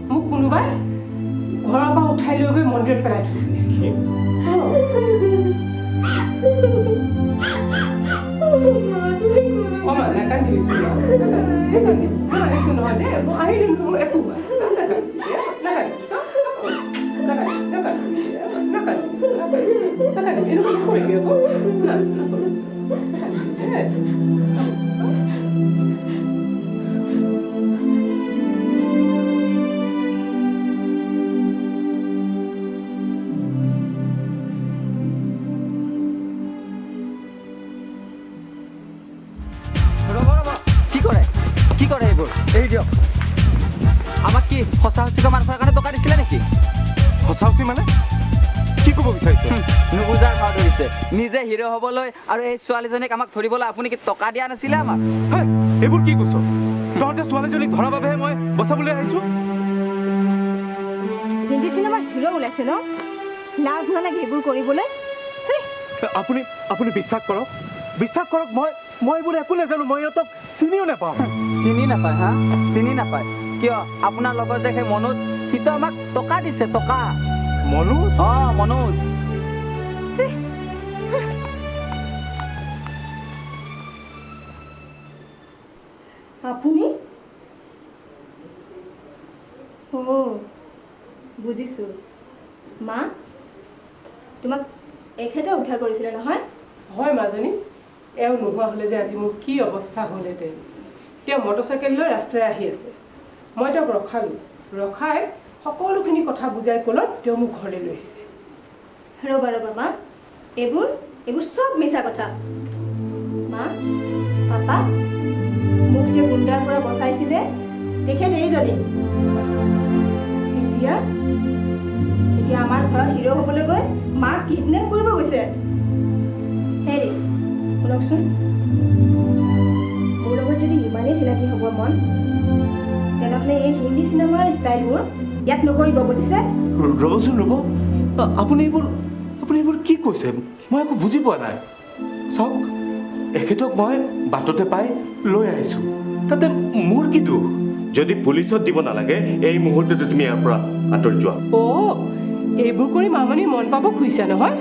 মোক কোনোবাই ঘৰৰ পৰা উঠাই লৈ গৈ মন্দিৰত পেলাই থৈছিলে নাকান্দিবিচোন নাকান্দিবিচোন নহয় দে মই আহিলোঁ মোৰ একো আমাক কি সঁচা সঁচিকৈ মাংসৰ কাৰণে টকা দিছিলে নেকি সঁচা সঁচি মানে কি ক'ব বিচাৰিছে নুবুজাৰ ভাও ধৰিছে নিজে হিৰ' হ'বলৈ আৰু এই ছোৱালীজনীক আমাক ধৰিবলৈ আপুনি কি টকা দিয়া নাছিলে আমাক এইবোৰ কি কৈছ তহঁতে ছোৱালীজনীক ধৰাৰ বাবেহে মই বচাবলৈ আহিছোঁ হিন্দী চিনেমাৰ হিৰ' ওলাইছে ন লাজ নালাগে এইবোৰ কৰিবলৈ আপুনি বিশ্বাস কৰক মই এইবোৰ একো নাজানো মই ইহঁতক চিনিও নাপাওঁ চিনি নাপায় হা চিনি নাপায় কিয় আপোনাৰ লগত যে সেই মনোজ সিটো আমাক টকা দিছে টকা মনোজ মনোজ আপুনি বুজিছোঁ মা তোমাক এখেতে উদ্ধাৰ কৰিছিলে নহয় হয় মাজনী এওঁ নোহোৱা হ'লে যে আজি মোৰ কি অৱস্থা হ'লহেঁতেন তেওঁ মটৰচাইকেল লৈ ৰাস্তাৰে আহি আছে মই তেওঁক ৰখাই সকলোখিনি কথা বুজাই ক'লত তেওঁ মোক ঘৰলৈ লৈ আহিছে ৰ'বা মা এইবোৰ চব মিছা কথা মা পাপা মোক যে গুণ্ডাৰ পৰা বচাইছিলে তেখেত এইজনী এতিয়া আমাৰ ঘৰত হিৰ' হ'বলৈ গৈ মাক কিডনেপ কৰিব গৈছে হেৰি শুনকচোন মোৰ লগত যদি ইমানেই চিনাকি হ'ব মন তেনেহ'লে এই হিন্দী চিনেমাৰ ষ্টাইলবোৰ ইয়াত নকৰিব বুজিছে ৰ'বচোন ৰ'ব আপুনি এইবোৰ কি কৈছে মই একো বুজি পোৱা নাই চাওক এখেতক মই বাটতে পাই লৈ আহিছোঁ তাতে মোৰ কি দুখ যদি পুলিচত দিব নালাগে এই মুহূৰ্ততে তুমি ইয়াৰ পৰা আঁতৰি যোৱা এইবোৰ কৰি মামনি মন পাব খুজিছা নহয়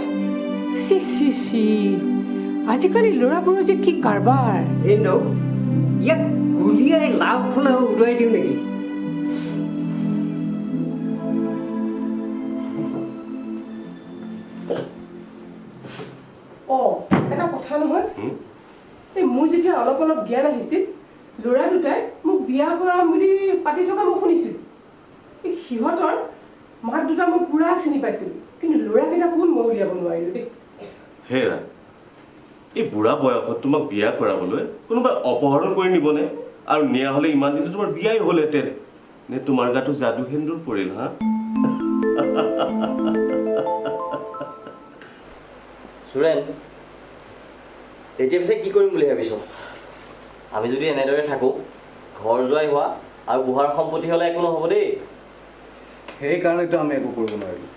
চি আজিকালি ল'ৰাবোৰৰ যে কি কাৰবাৰ ইয়াক গুলিয়াই লাও খোলা উদুৱাই দিওঁ নেকি এটা কথা নহয় এই মোৰ যেতিয়া অলপ জ্ঞান আহিছিল ল'ৰা দুটাই মোক বিয়া কৰাম বুলি পাতি থকা মই শুনিছিলোঁ সিহঁতৰ মাক দুটা মই পুৰা চিনি পাইছিলোঁ কিন্তু ল'ৰাকেইটা কোন মই উলিয়াব নোৱাৰিলোঁ দেই হেৰা এই বুঢ়া বয়সত তোমাক বিয়া কৰাবলৈ কোনোবাই অপহৰণ কৰি নিবনে আৰু নিয়া হ'লে ইমান দিনে তোমাৰ বিয়াই হ'লহেঁতেন নে তোমাৰ গাটো যাদু সেন্দুৰ পৰিল হা সুৰেন এতিয়া পিছে কি কৰিম বুলি ভাবিছ আমি যদি এনেদৰে থাকোঁ ঘৰ যোৱাই হোৱা আৰু বুঢ়াৰ সম্পত্তি হ'লে একো নহ'ব দেই সেইকাৰণেতো আমি একো কৰিব নোৱাৰিলোঁ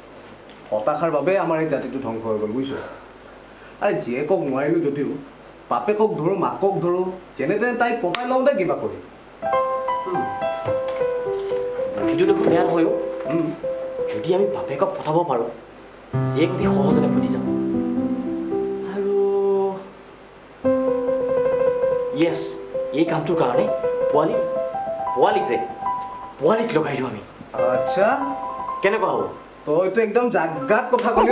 হতাশাৰ বাবে আমাৰ এই জাতিটো ধ্বংস হৈ গ'ল বুজিছ আৰে জীয়েকক নোৱাৰিলোঁ যদিও বাপেকক ধৰোঁ মাকক ধৰোঁ যেনে তেনে তাইক পতাই লওঁ দে কিবা কৰি সেইটো দেখোন বেয়া নহয়ো যদি আমি বাপেকক পঠাব পাৰোঁ জীয়েক অতি সহজতে ফুটি যাব আৰু য়েছ এই কামটোৰ কাৰণে পোৱালীক লগাই দিওঁ আমি আচ্ছা কেনেকুৱা হ'ব তইতো একদম জাগাত কথা ক'লি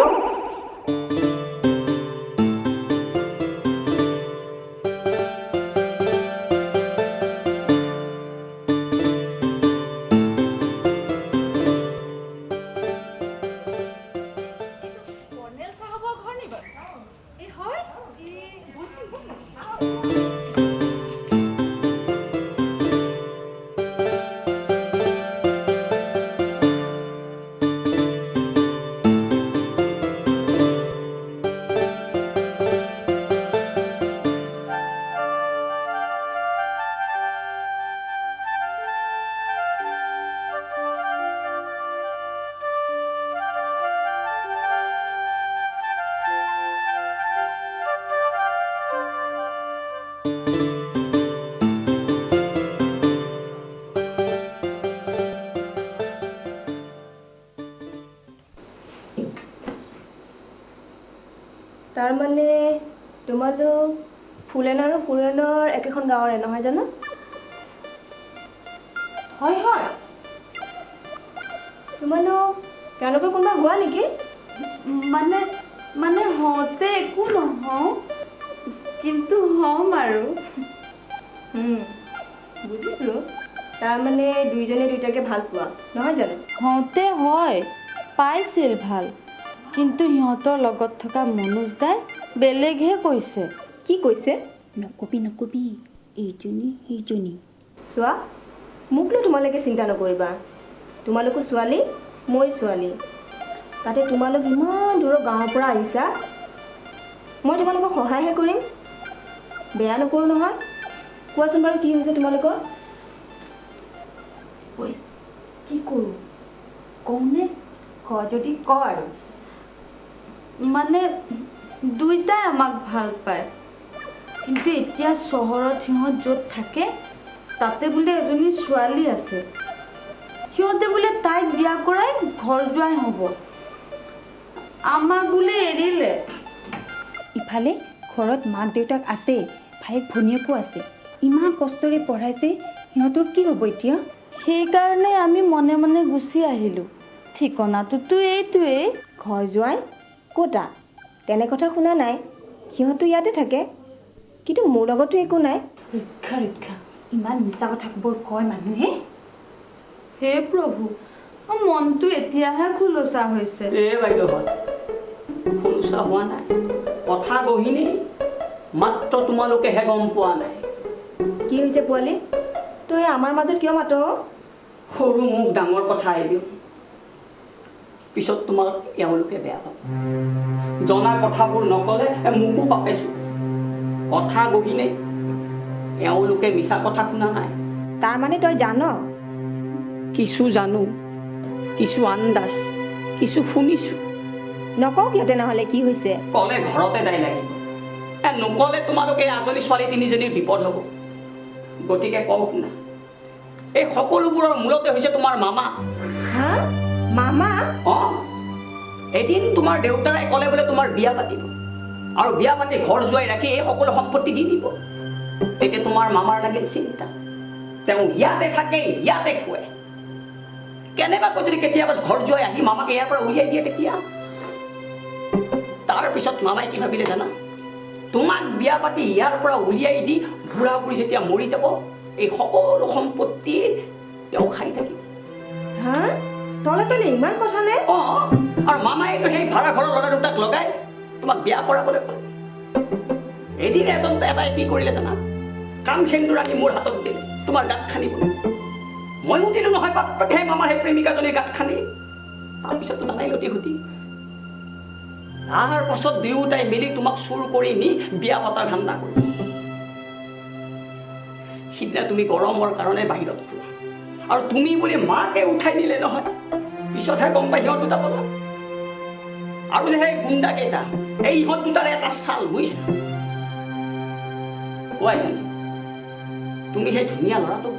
তাৰমানে তোমালোক ফুলেন আৰু ফুলেনৰ একেখন গাঁৱৰে নহয় জানো হয় তোমালোক তেওঁলোকৰ কোনোবা হোৱা নেকি মানে হওঁতে একো নহওঁ কিন্তু হ'ম আৰু বুজিছোঁ তাৰমানে দুইজনে দুইটাকে ভাল পোৱা নহয় জানো হওঁতে হয় পাইছিল ভাল কিন্তু সিহঁতৰ লগত থকা মনোজ দাই বেলেগহে কৈছে কি কৈছে নকবি এইজনী সেইজনী চোৱা মোক লৈ তোমালোকে চিন্তা নকৰিবা তোমালোকো ছোৱালী মই ছোৱালী তাতে তোমালোক ইমান দূৰৰ গাঁৱৰ পৰা আহিছা মই তোমালোকক সহায়হে কৰিম বেয়া নকৰোঁ নহয় কোৱাচোন বাৰু কি হৈছে তোমালোকৰ ঐ কি কৰোঁ কওঁনে হয় যদি ক আৰু মানে দুইটাই আমাক ভাল পায় কিন্তু এতিয়া চহৰত সিহঁত য'ত থাকে তাতে বোলে এজনী ছোৱালী আছে সিহঁতে বোলে তাইক বিয়া কৰাই ঘৰ জোৱাই হ'ব আমাক বোলে এৰিলে ইফালে ঘৰত মাক দেউতাক আছে ভাইক ভনীয়েকো আছে ইমান কষ্টৰে পঢ়াইছে সিহঁতৰ কি হ'ব এতিয়া সেইকাৰণে আমি মনে মনে গুচি আহিলোঁ ঠিকনাটোতো এইটোৱেই ঘৰ জোৱাই ক'তা তেনে কথা শুনা নাই সিহঁতো ইয়াতে থাকে কিন্তু মোৰ লগতো একো নাই ৰক্ষা ৰক্ষা ইমান মিছা কথা ক'বৰ কয় মানুহে হে প্ৰভু মনটো এতিয়াহে খোলোচা হৈছে বাইদেউহঁত খোলোচা হোৱা নাই কথা গহিনী মাত্ৰ তোমালোকেহে গম পোৱা নাই কি হৈছে পোৱালি তই আমাৰ মাজত কিয় মাত সৰু মোক ডাঙৰ কথা আহি দিওঁ পিছত তোমাক এওঁলোকে বেয়া পাব জনা কথাবোৰ নকলে মোকো পাপেছো কথা গহিনে এওঁলোকে মিছা কথা শুনা নাই তাৰ মানে তই জান কিছু জানো কিছু আন্দাজ কিছু শুনিছো নকওঁ কিয় তেনেহ'লে কি হৈছে কলে ঘৰতে দাই লাগিব নকলে তোমালোকে আজলি ছোৱালী তিনিজনীৰ বিপদ হ'ব গতিকে কওক না এই সকলোবোৰৰ মূলতে হৈছে তোমাৰ মামা হা মামা এদিন তোমাৰ দেউতাৰে কলে বোলে তোমাৰ বিয়া পাতিব আৰু বিয়া পাতি ঘৰ জোৱাই ৰাখি এই সকলো সম্পত্তি দি দিব তেতিয়া তোমাৰ মামাৰ লাগিল চিন্তা তেওঁ ইয়াতে থাকে ইয়াতে খুৱায় কেনেবাকৈ যদি কেতিয়াবা ঘৰ জোৱাই আহি মামাকে ইয়াৰ পৰা উলিয়াই দিয়ে তেতিয়া তাৰ পিছত মামাই কি ভাবিলে জানা তোমাক বিয়া পাতি ইয়াৰ পৰা উলিয়াই দি বুঢ়া বুঢ়ী যেতিয়া মৰি যাব এই সকলো সম্পত্তি তেওঁ খাই থাকিব হা তলে তলে ইমান কথা নে আৰু মামাইতো সেই ভাড়া ঘৰৰ ল'ৰা দুটাক লগাই তোমাক বিয়া কৰাবলৈ ক'লে এদিন এটাই কি কৰিলে জানা কাম সেন্দুৰ আনি মোৰ হাতত দিলে তোমাৰ গাত খানিব ময়ো দিলো নহয় সেই মামাৰ সেই প্ৰেমিকাজনীৰ গাত খানি তাৰপিছততো জানাই লতি সুতি তাৰ পাছত দুয়োটাই মিলি তোমাক চুৰ কৰি নি বিয়া পতাৰ ধান্দা কৰি সিদিনা তুমি গৰমৰ কাৰণে বাহিৰত খোৱা আৰু তুমি বুলি মাকে উঠাই নিলে নহয় পিছতহে গম পাই সিহঁত দুটা পলা আৰু যে সেই গুণ্ডা কেইটা এই ইহঁত দুটাৰে এটা চাল বুজিছা জানি তুমি সেই ধুনীয়া ল'ৰাটো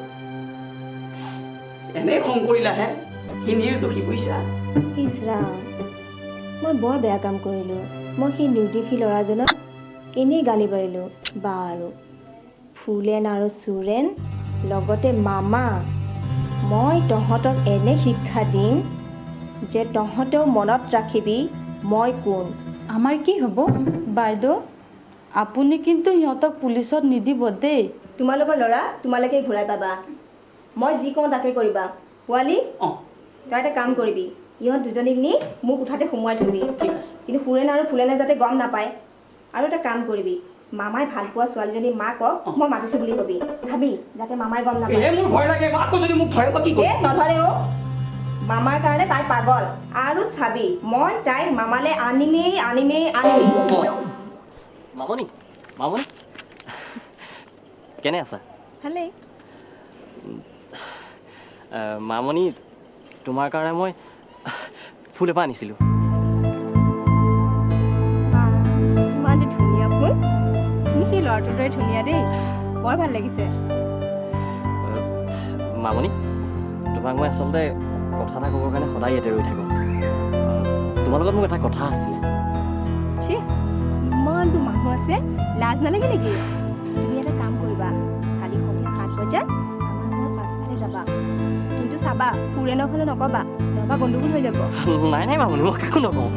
এনে খং কৰিলাহে সি নিৰ্দোষী বুজিছা ইছৰাম মই বৰ বেয়া কাম কৰিলোঁ মই সেই নিৰ্দোষী ল'ৰাজনক এনেই গালি পাৰিলোঁ বা আৰু ফুলেন আৰু চুৰেন লগতে মামা মই তহঁতক এনে শিক্ষা দিম যে তহঁতেও মনত ৰাখিবি মই কোন আমাৰ কি হ'ব বাইদেউ আপুনি কিন্তু সিহঁতক পুলিচত নিদিব দেই তোমালোকৰ ল'ৰা তোমালোকে ঘূৰাই পাবা মই যি কওঁ তাকে কৰিবা পোৱালি তই এটা কাম কৰিবি ইহঁত দুজনীক নি মোক উঠাতে সোমোৱাই থবি কিন্তু ফুৰেন আৰু ফুলেনে যাতে গম নাপায় আৰু এটা কাম কৰিবি মামাই ভাল পোৱা ছোৱালীজনী মাকক মই মাতিছো বুলি কবি চাবি যাতে মামাই গম নাপায় মোৰ ভয় লাগে আকৌ যদি মোক ধৰে কি কৰিম নধৰে মামাৰ কাৰণে তাই পাগল আৰু চাবি মই তাইক মামালে আনিমেই মামনি মামনি কেনে আছা ভালেই মামনি তোমাৰ কাৰণে মই ফুল এপাহ আনিছিলোঁ ইমান যে ধুনীয়া ফুল তুমি সেই ল'ৰাটোৰ দৰে ধুনীয়া দেই বৰ ভাল লাগিছে মামনি তোমাক মই আচলতে কথা এটা ক'বৰ কাৰণে সদায় ইয়াতে ৰৈ থাকোঁ তোমাৰ লগত মোক এটা কথা আছিলে ইমানটো মানুহ আছে লাজ নালাগে নেকি তুমি এটা কাম কৰিবা কালি সন্ধিয়া 7 বজাত আমাৰ ঘৰৰ পাছফালে যাবা কিন্তু চাবা ফুৰেনৰ ফালে নকবা নহবা গণ্ডগোল হৈ যাব নাই নাই মামনি মই কাকো নকওঁ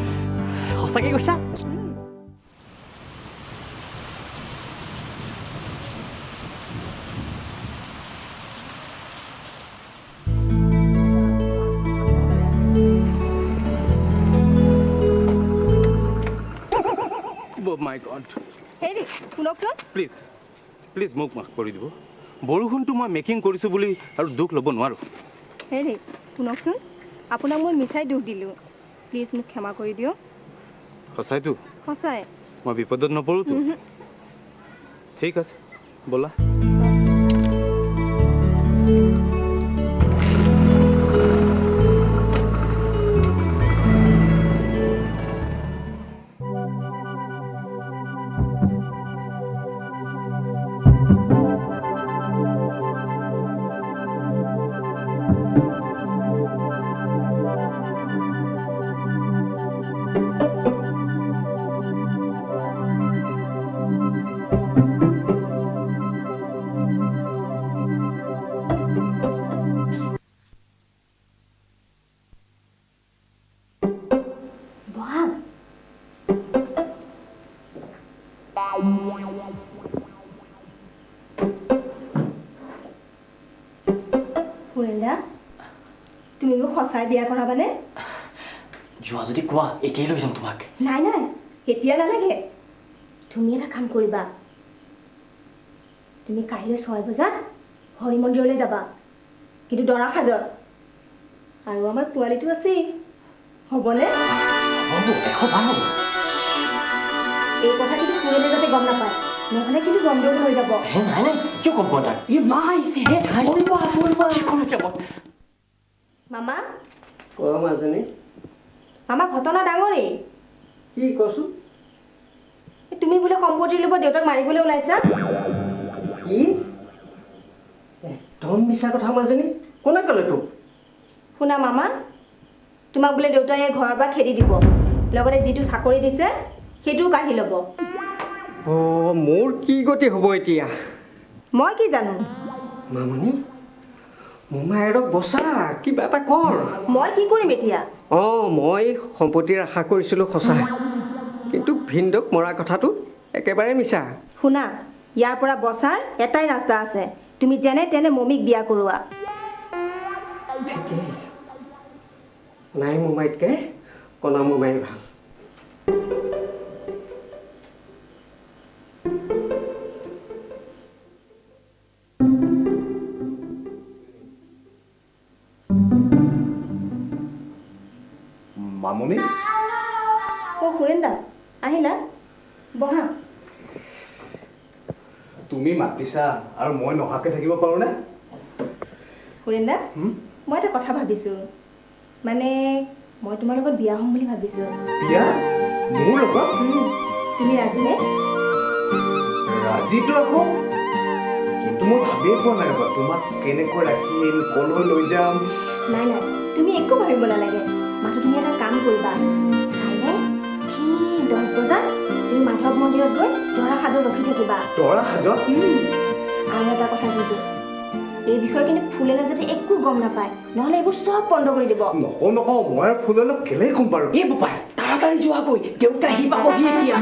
সঁচাকৈ কৈছা মাই গড হেৰি শুনকচোন প্লিজ মোক মাফ কৰি দিব বৰষুণটো মই মেকিং কৰিছোঁ বুলি আৰু দুখ ল'ব নোৱাৰোঁ হেৰি শুনকচোন আপোনাক মই মিছাই দুখ দিলোঁ প্লিজ মোক ক্ষমা কৰি দিয়ক সঁচাইতো সঁচাই মই বিপদত নপৰোঁতো ঠিক আছে ব'লা তুমি মোক সঁচাই বিয়া কৰাবানে যোৱা যদি কোৱা এতিয়াই লৈ যাম তোমাক নাই নাই এতিয়া নালাগে তুমি এটা কাম কৰিবা তুমি কাইলৈ 6 বজাত হৰি মন্দিৰলৈ যাবা কিন্তু দৰা সাজত আৰু আমাৰ পোৱালিটো আছে হ'বনে হ'ব এশ ভাল হ'ব এই কথা কিন্তু পুৰণে যাতে গম নাপায় নহ'লে কিন্তু গণ্ডগোল হৈ যাব হে নাই নাই কিয় গম পোৱা তাক মা আহিছে কি কৰোঁ এতিয়া মই মামা মাজনী মামা ঘটনা ডাঙৰেই কি কচোন তুমি বোলে সম্পত্তি ল'ব দেউতাক মাৰিবলৈ ওলাইছা কি একদম মিছা কথা মাজনী কোনে ক'লে তোক শুনা মামা তোমাক বোলে দেউতাই ঘৰৰ পৰা খেদি দিব লগতে যিটো চাকৰি দিছে সেইটোও কাঢ়ি ল'ব মোৰ কি গতি হ'ব এতিয়া মই কি জানো মামনি মোমায়েৰক বচা কিবা এটা কৰ মই কি কৰিম এতিয়া মই সম্পত্তিৰ আশা কৰিছিলোঁ সঁচা কিন্তু ভিনদক মৰা কথাটো একেবাৰে মিছা শুনা ইয়াৰ পৰা বচাৰ এটাই ৰাস্তা আছে তুমি যেনে তেনে মমিক বিয়া কৰোৱা ঠিকেই নাই মোমাইতকৈ কণা মোমাই ভাল মামনি খুৰেন্দা আহিলা বহা তুমি মাতিছা আৰু মই নহাকে থাকিব পাৰোঁনে খুৰেন্দা মই এটা কথা ভাবিছোঁ মানে মই তোমাৰ লগত বিয়া হ'ম বুলি ভাবিছোঁ বিয়া মোৰ লগত তুমি ৰাজিনে ৰাজিটো আকৌ কিন্তু মই ভাবিয়ে পোৱা নাই ৰ'বা তোমাক কেনেকৈ ৰাখিম কলৈ লৈ যাম নাই নাই তুমি একো ভাবিব নালাগে মাথো তুমি এটা কাম কৰিবা কাইলৈ ঠিক 10 বজাত তুমি মাধৱ মন্দিৰত গৈ দৰা সাজত ৰখি থাকিবা দৰা সাজত আৰু এটা কথা কিন্তু এই বিষয়ে কিন্তু ফুলেনে যাতে একো গম নাপায় নহ'লে এইবোৰ চব বন্ধ কৰি দিব নকওঁ মই আৰু ফুলেনক কেলেই ক'ম বাৰু এই বোপাই তাড়াতাড়ি যোৱাগৈ দেউতা আহি পাবহি এতিয়া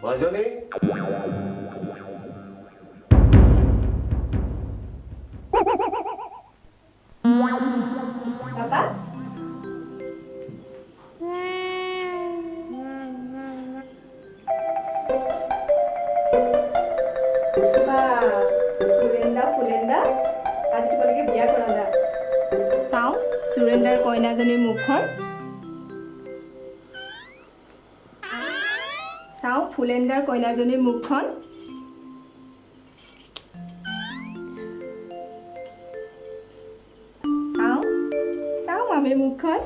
মাজনী বাবা ফুলেন্দা আজি তোমালোকে বিয়া কৰালা চাওঁ সুৰেন্দাৰ কইনাজনীৰ মুখখন চাওঁ ফুলেন্দাৰ কইনাজনীৰ মুখখন চাওঁ চাওঁ মামীৰ মুখখন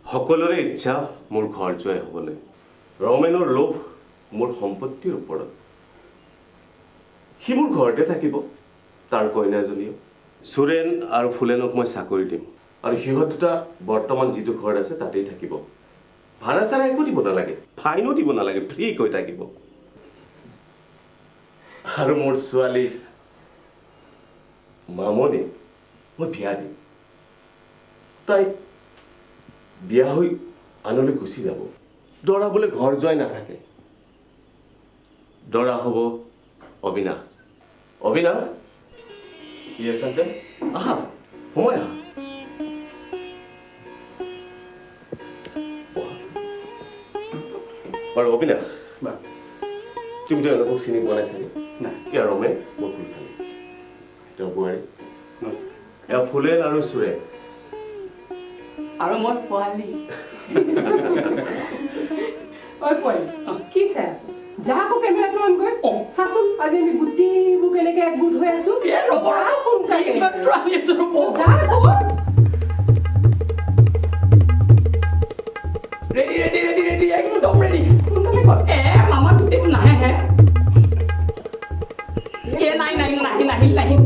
সকলোৰে ইচ্ছা মোৰ ঘৰ জোৱাই হ'বলৈ ৰমেনৰ লোভ মোৰ সম্পত্তিৰ ওপৰত সি মোৰ ঘৰতে থাকিব তাৰ কইনাজনীও সুৰেন আৰু ফুলেনক মই চাকৰি দিম আৰু সিহঁত দুটা বৰ্তমান যিটো ঘৰ আছে তাতেই থাকিব ভাড়া চাড়া একো দিব নালাগে ফাইনো দিব নালাগে ফ্ৰী কৈ থাকিব আৰু মোৰ ছোৱালী মামনি মই বিয়া দিম তাই বিয়া হৈ আনলৈ গুচি যাব দৰা বোলে ঘৰ জোৱাই নাথাকে দৰা হ'ব Abinash Abinash Yes, uncle. Aha, সোমাই আহা আৰু অবিনাশ তুমি তো এওঁলোকক চিনি পোৱা নাই চাগে নাই ইয়াৰ ৰমেন মই ফুলফালি তেওঁৰ বোৱাৰী নমস্কাৰ এয়া ফুলেন আৰু সুৰেন আৰু মই পোৱালি ঐ পোৱালি কি চাই আছো যা আকৌ কেমেৰাটো অন কৰি চাচোন আজি আমি গোটেইবোৰ কেনেকে একগোট হৈ আছো ৰেডি ৰেডি ৰেডি ৰেডি একদম ৰেডি মামা গোটেইটো নাহে হে নাই নাই নাহি নাহি নাহি